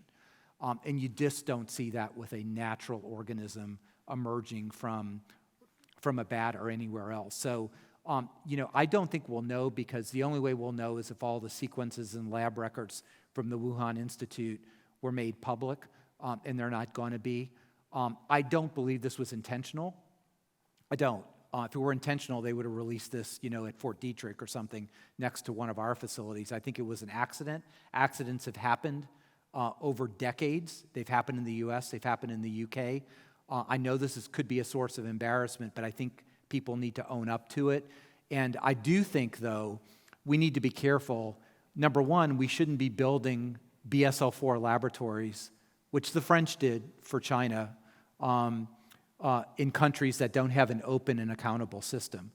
And you just don't see that with a natural organism emerging from a bat or anywhere else. So, I don't think we'll know, because the only way we'll know is if all the sequences and lab records from the Wuhan Institute were made public, and they're not going to be. I don't believe this was intentional. I don't. If it were intentional, they would have released this, at Fort Detrick or something next to one of our facilities. I think it was an accident. Accidents have happened over decades. They've happened in the U.S. They've happened in the U.K. I know this could be a source of embarrassment, but I think people need to own up to it. And I do think, though, we need to be careful. Number one, we shouldn't be building BSL-4 laboratories, which the French did for China, in countries that don't have an open and accountable system.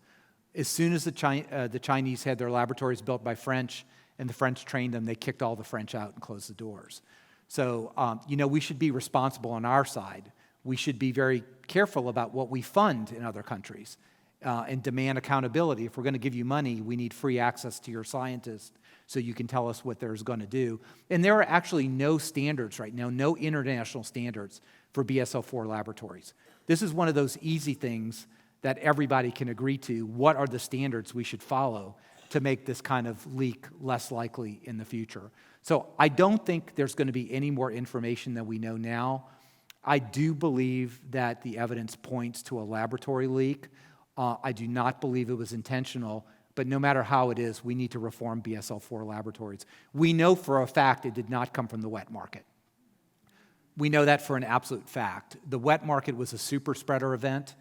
As soon as the Chinese had their laboratories built by French and the French trained them, they kicked all the French out and closed the doors. So, we should be responsible on our side. We should be very careful about what we fund in other countries and demand accountability. If we're going to give you money, we need free access to your scientists so you can tell us what they're going to do. And there are actually no standards right now, no international standards for BSL-4 laboratories. This is one of those easy things that everybody can agree to. What are the standards we should follow to make this kind of leak less likely in the future? So I don't think there's going to be any more information than we know now. I do believe that the evidence points to a laboratory leak. I do not believe it was intentional, but no matter how it is, we need to reform BSL-4 laboratories. We know for a fact it did not come from the wet market. We know that for an absolute fact. The wet market was a super spreader event.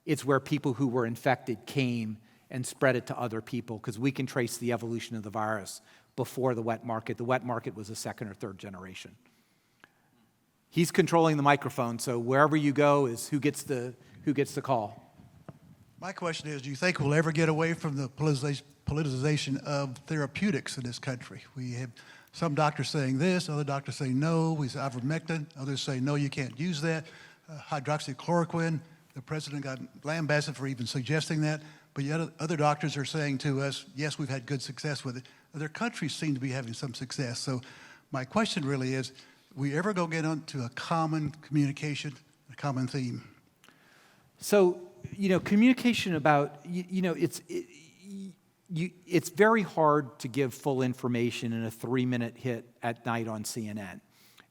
It's where people who were infected came and spread it to other people, because we can trace the evolution of the virus before the wet market. The wet market was a second or third generation. He's controlling the microphone, so wherever you go is who gets the call. My question is, do you think we'll ever get away from the politicization of therapeutics in this country? We have some doctors saying this, other doctors saying no. We say ivermectin, others say no, you can't use that. Hydroxychloroquine, the president got lambasted for even suggesting that, but yet other doctors are saying to us, yes, we've had good success with it. Other countries seem to be having some success. So my question really is, we ever go get onto a common communication, a common theme? So, communication about, it's very hard to give full information in a 3-minute hit at night on CNN.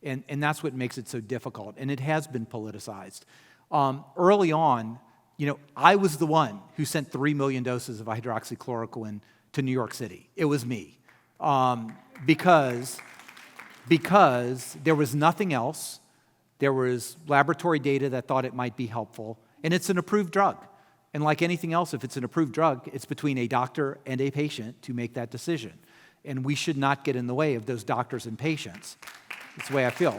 And that's what makes it so difficult. And it has been politicized. Early on, I was the one who sent 3 million doses of hydroxychloroquine to New York City. It was me. Because there was nothing else. There was laboratory data that thought it might be helpful. And it's an approved drug. And like anything else, if it's an approved drug, it's between a doctor and a patient to make that decision. And we should not get in the way of those doctors and patients. That's the way I feel.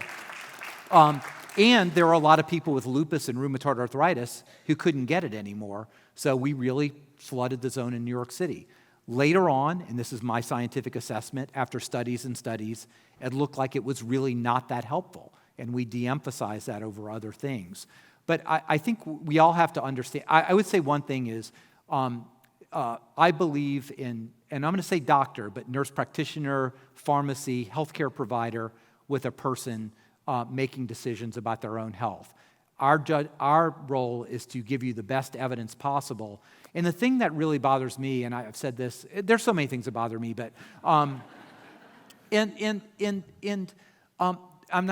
And there are a lot of people with lupus and rheumatoid arthritis who couldn't get it anymore. So we really flooded the zone in New York City. Later on, and this is my scientific assessment, after studies and studies, it looked like it was really not that helpful. And we de-emphasized that over other things. But I think we all have to understand. I would say one thing is, I believe in, and I'm going to say doctor, but nurse practitioner, pharmacy, healthcare provider with a person making decisions about their own health. Our role is to give you the best evidence possible. And the thing that really bothers me, and I've said this, there's so many things that bother me, but I'm not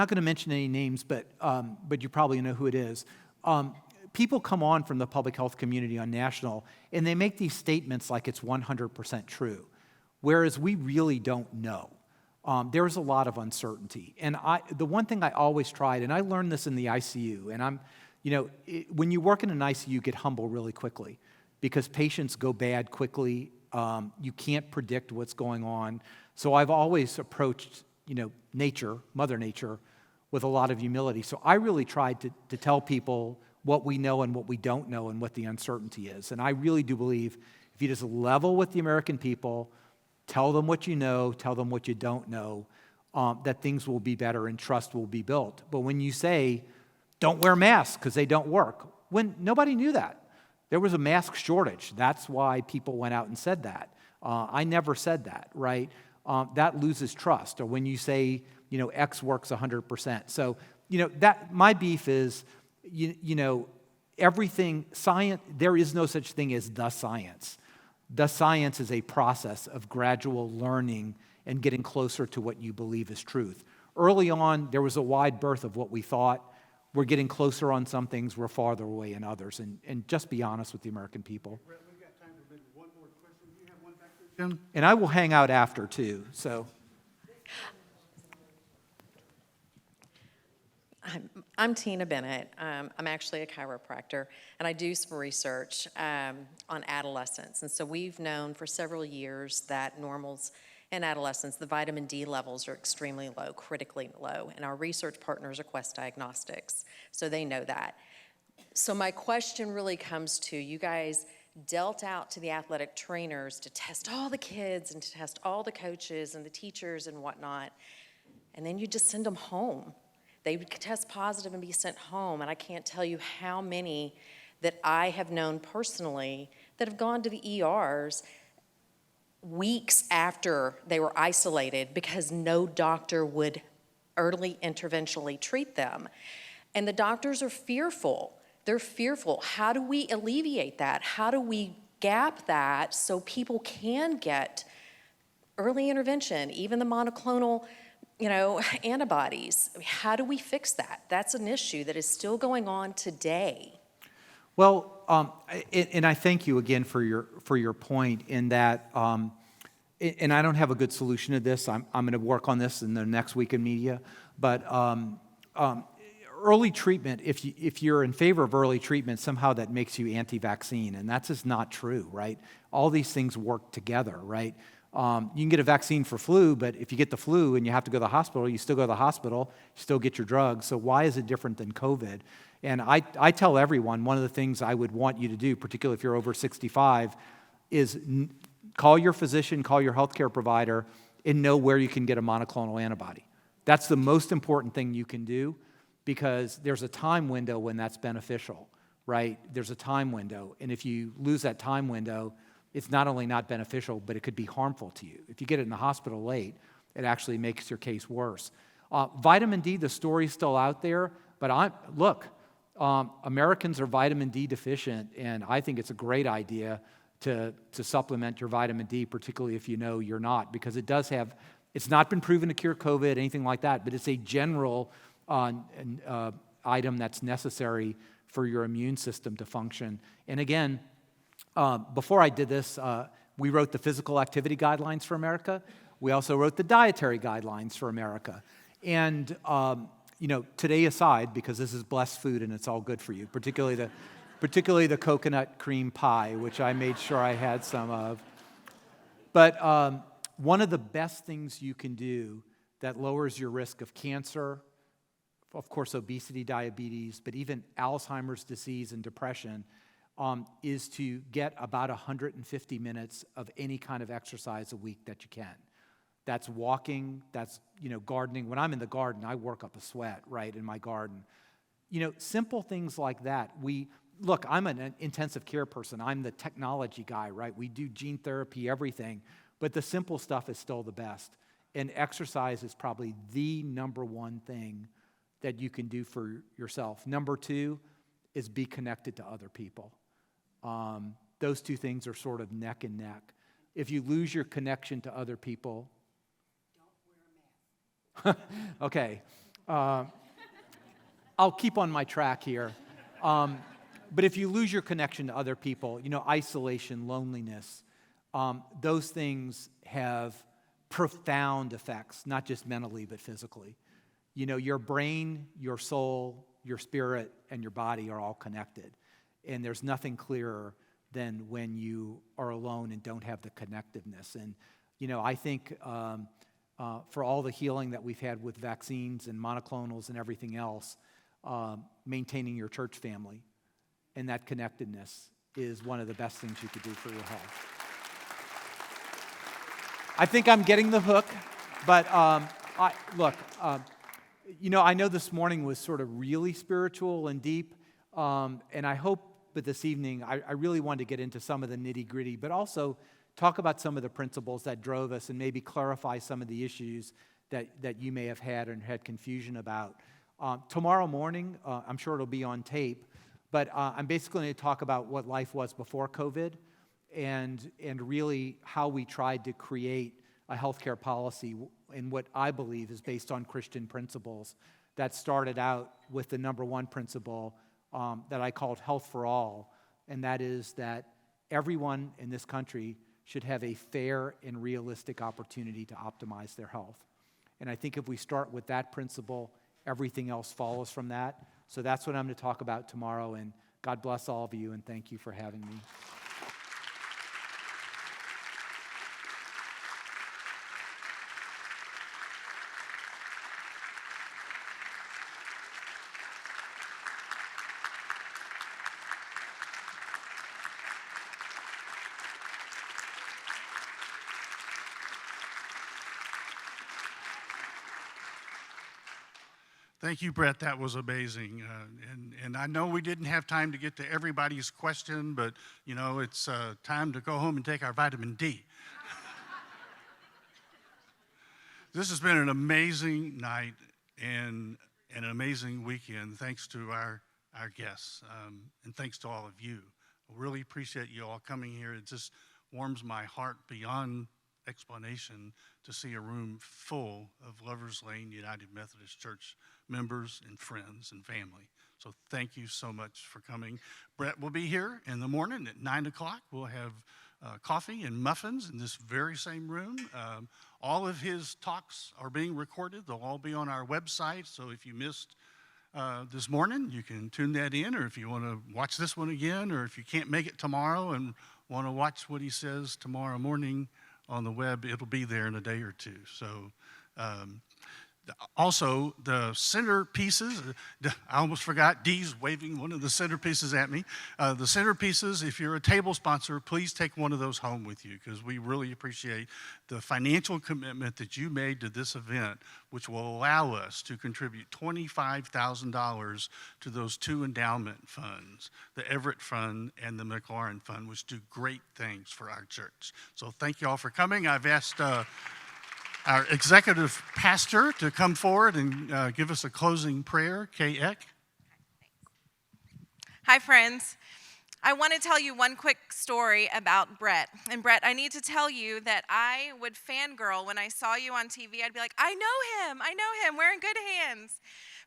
going to mention any names, but you probably know who it is. people come on from the public health community on national, and they make these statements like it's 100% true, whereas we really don't know. There's a lot of uncertainty. And the one thing I always tried, and I learned this in the ICU, and when you work in an ICU, you get humble really quickly because patients go bad quickly. You can't predict what's going on. So I've always approached, nature, Mother Nature, with a lot of humility. So I really tried to tell people what we know and what we don't know and what the uncertainty is. And I really do believe if you just level with the American people, tell them what you know, tell them what you don't know, that things will be better and trust will be built. But when you say, don't wear masks because they don't work, when nobody knew that. There was a mask shortage. That's why people went out and said that. I never said that, right? That loses trust. Or when you say, X works 100%. So, that my beef is, everything, science, there is no such thing as the science. The science is a process of gradual learning and getting closer to what you believe is truth. Early on, there was a wide berth of what we thought. We're getting closer on some things, we're farther away in others. And just be honest with the American people. Brett, we've got time for maybe one more question. Do you have one back there, Jim? And I will hang out after, too, so. I'm Tina Bennett. I'm actually a chiropractor, and I do some research on adolescents. And so we've known for several years that normals in adolescents, the vitamin D levels are extremely low, critically low, and our research partners are Quest Diagnostics, so they know that. So my question really comes to, you guys dealt out to the athletic trainers to test all the kids and to test all the coaches and the teachers and whatnot, and then you just send them home. They would test positive and be sent home, and I can't tell you how many that I have known personally that have gone to the ERs weeks after they were isolated because no doctor would early interventionally treat them. And the doctors are fearful. They're fearful. How do we alleviate that? How do we gap that so people can get early intervention, even the monoclonal antibodies? How do we fix that? That's an issue that is still going on today. Well, and I thank you again for your point in that, and I don't have a good solution to this. I'm going to work on this in the next week in media. But early treatment, if you're in favor of early treatment, somehow that makes you anti-vaccine, and that's just not true, right? All these things work together, right? You can get a vaccine for flu, but if you get the flu and you have to go to the hospital, you still go to the hospital, you still get your drugs. So why is it different than COVID? And I tell everyone, one of the things I would want you to do, particularly if you're over 65, is call your physician, call your healthcare provider, and know where you can get a monoclonal antibody. That's the most important thing you can do because there's a time window when that's beneficial, right? There's a time window. And if you lose that time window, it's not only not beneficial, but it could be harmful to you. If you get it in the hospital late, it actually makes your case worse. Vitamin D, the story's still out there, but Americans are vitamin D deficient, and I think it's a great idea to supplement your vitamin D, particularly if you know you're not, because it's not been proven to cure COVID, anything like that, but it's a general item that's necessary for your immune system to function. And again, before I did this, we wrote the physical activity guidelines for America. We also wrote the dietary guidelines for America. And, today aside, because this is blessed food and it's all good for you, particularly the coconut cream pie, which I made sure I had some of. But one of the best things you can do that lowers your risk of cancer, of course, obesity, diabetes, but even Alzheimer's disease and depression, is to get about 150 minutes of any kind of exercise a week that you can. That's walking, that's, gardening. When I'm in the garden, I work up a sweat, right, in my garden. Simple things like that. Look, I'm an intensive care person. I'm the technology guy, right? We do gene therapy, everything. But the simple stuff is still the best. And exercise is probably the number one thing that you can do for yourself. Number two is be connected to other people. Those two things are sort of neck and neck. If you lose your connection to other people, don't wear a mask. Okay, I'll keep on my track here. but if you lose your connection to other people, isolation, loneliness, those things have profound effects, not just mentally, but physically. Your brain, your soul, your spirit, and your body are all connected. And there's nothing clearer than when you are alone and don't have the connectiveness. And, I think for all the healing that we've had with vaccines and monoclonals and everything else, maintaining your church family and that connectedness is one of the best things you could do for your health. I think I'm getting the hook, but I know this morning was sort of really spiritual and deep, and I hope that this evening I really wanted to get into some of the nitty-gritty, but also talk about some of the principles that drove us and maybe clarify some of the issues that you may have had and had confusion about. Tomorrow morning, I'm sure it'll be on tape, but I'm basically going to talk about what life was before COVID and really how we tried to create a healthcare policy in what I believe is based on Christian principles that started out with the number one principle that I called health for all, and that is that everyone in this country should have a fair and realistic opportunity to optimize their health. And I think if we start with that principle, everything else follows from that. So that's what I'm going to talk about tomorrow, and God bless all of you, and thank you for having me. Thank you, Brett. That was amazing. And I know we didn't have time to get to everybody's question, but, it's time to go home and take our vitamin D. This has been an amazing night and an amazing weekend, thanks to our guests, and thanks to all of you. I really appreciate you all coming here. It just warms my heart beyond explanation to see a room full of Lovers Lane United Methodist Church members and friends and family. So thank you so much for coming. Brett will be here in the morning at 9 o'clock. We'll have coffee and muffins in this very same room. All of his talks are being recorded. They'll all be on our website. So if you missed this morning, you can tune that in, or if you want to watch this one again, or if you can't make it tomorrow and want to watch what he says tomorrow morning on the web, it'll be there in a day or two. So also, the centerpieces, I almost forgot, Dee's waving one of the centerpieces at me. The centerpieces, if you're a table sponsor, please take one of those home with you, because we really appreciate the financial commitment that you made to this event, which will allow us to contribute $25,000 to those two endowment funds, the Everett Fund and the McLaurin Fund, which do great things for our church. So thank you all for coming. I've asked our executive pastor to come forward and give us a closing prayer. Kay Eck. Hi, friends. I want to tell you one quick story about Brett. And Brett, I need to tell you that I would fangirl when I saw you on TV. I'd be like, I know him, we're in good hands.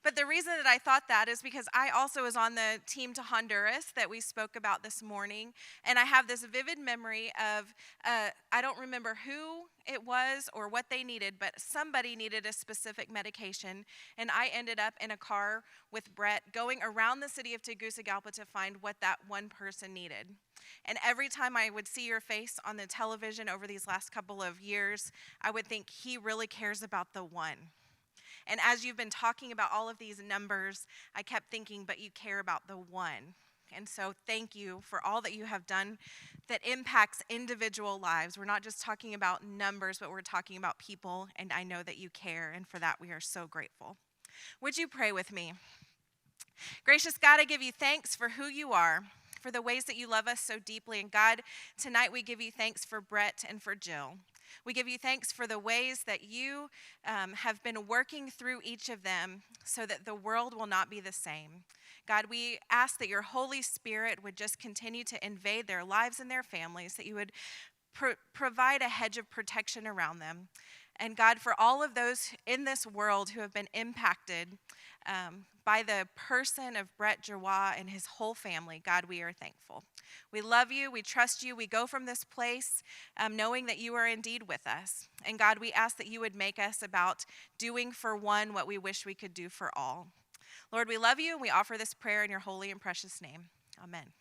But the reason that I thought that is because I also was on the team to Honduras that we spoke about this morning. And I have this vivid memory of, I don't remember who it was or what they needed, but somebody needed a specific medication. And I ended up in a car with Brett going around the city of Tegucigalpa to find what that one person needed. And every time I would see your face on the television over these last couple of years, I would think he really cares about the one. And as you've been talking about all of these numbers, I kept thinking, but you care about the one. And so thank you for all that you have done that impacts individual lives. We're not just talking about numbers, but we're talking about people, and I know that you care, and for that we are so grateful. Would you pray with me? Gracious God, I give you thanks for who you are, for the ways that you love us so deeply. And God, tonight we give you thanks for Brett and for Jill. We give you thanks for the ways that you have been working through each of them so that the world will not be the same. God, we ask that your Holy Spirit would just continue to invade their lives and their families, that you would provide a hedge of protection around them. And God, for all of those in this world who have been impacted by the person of BrettGiroir and his whole family. God, we are thankful. We love you. We trust you. We go from this place knowing that you are indeed with us. And God, we ask that you would make us about doing for one what we wish we could do for all. Lord, we love you, and we offer this prayer in your holy and precious name. Amen.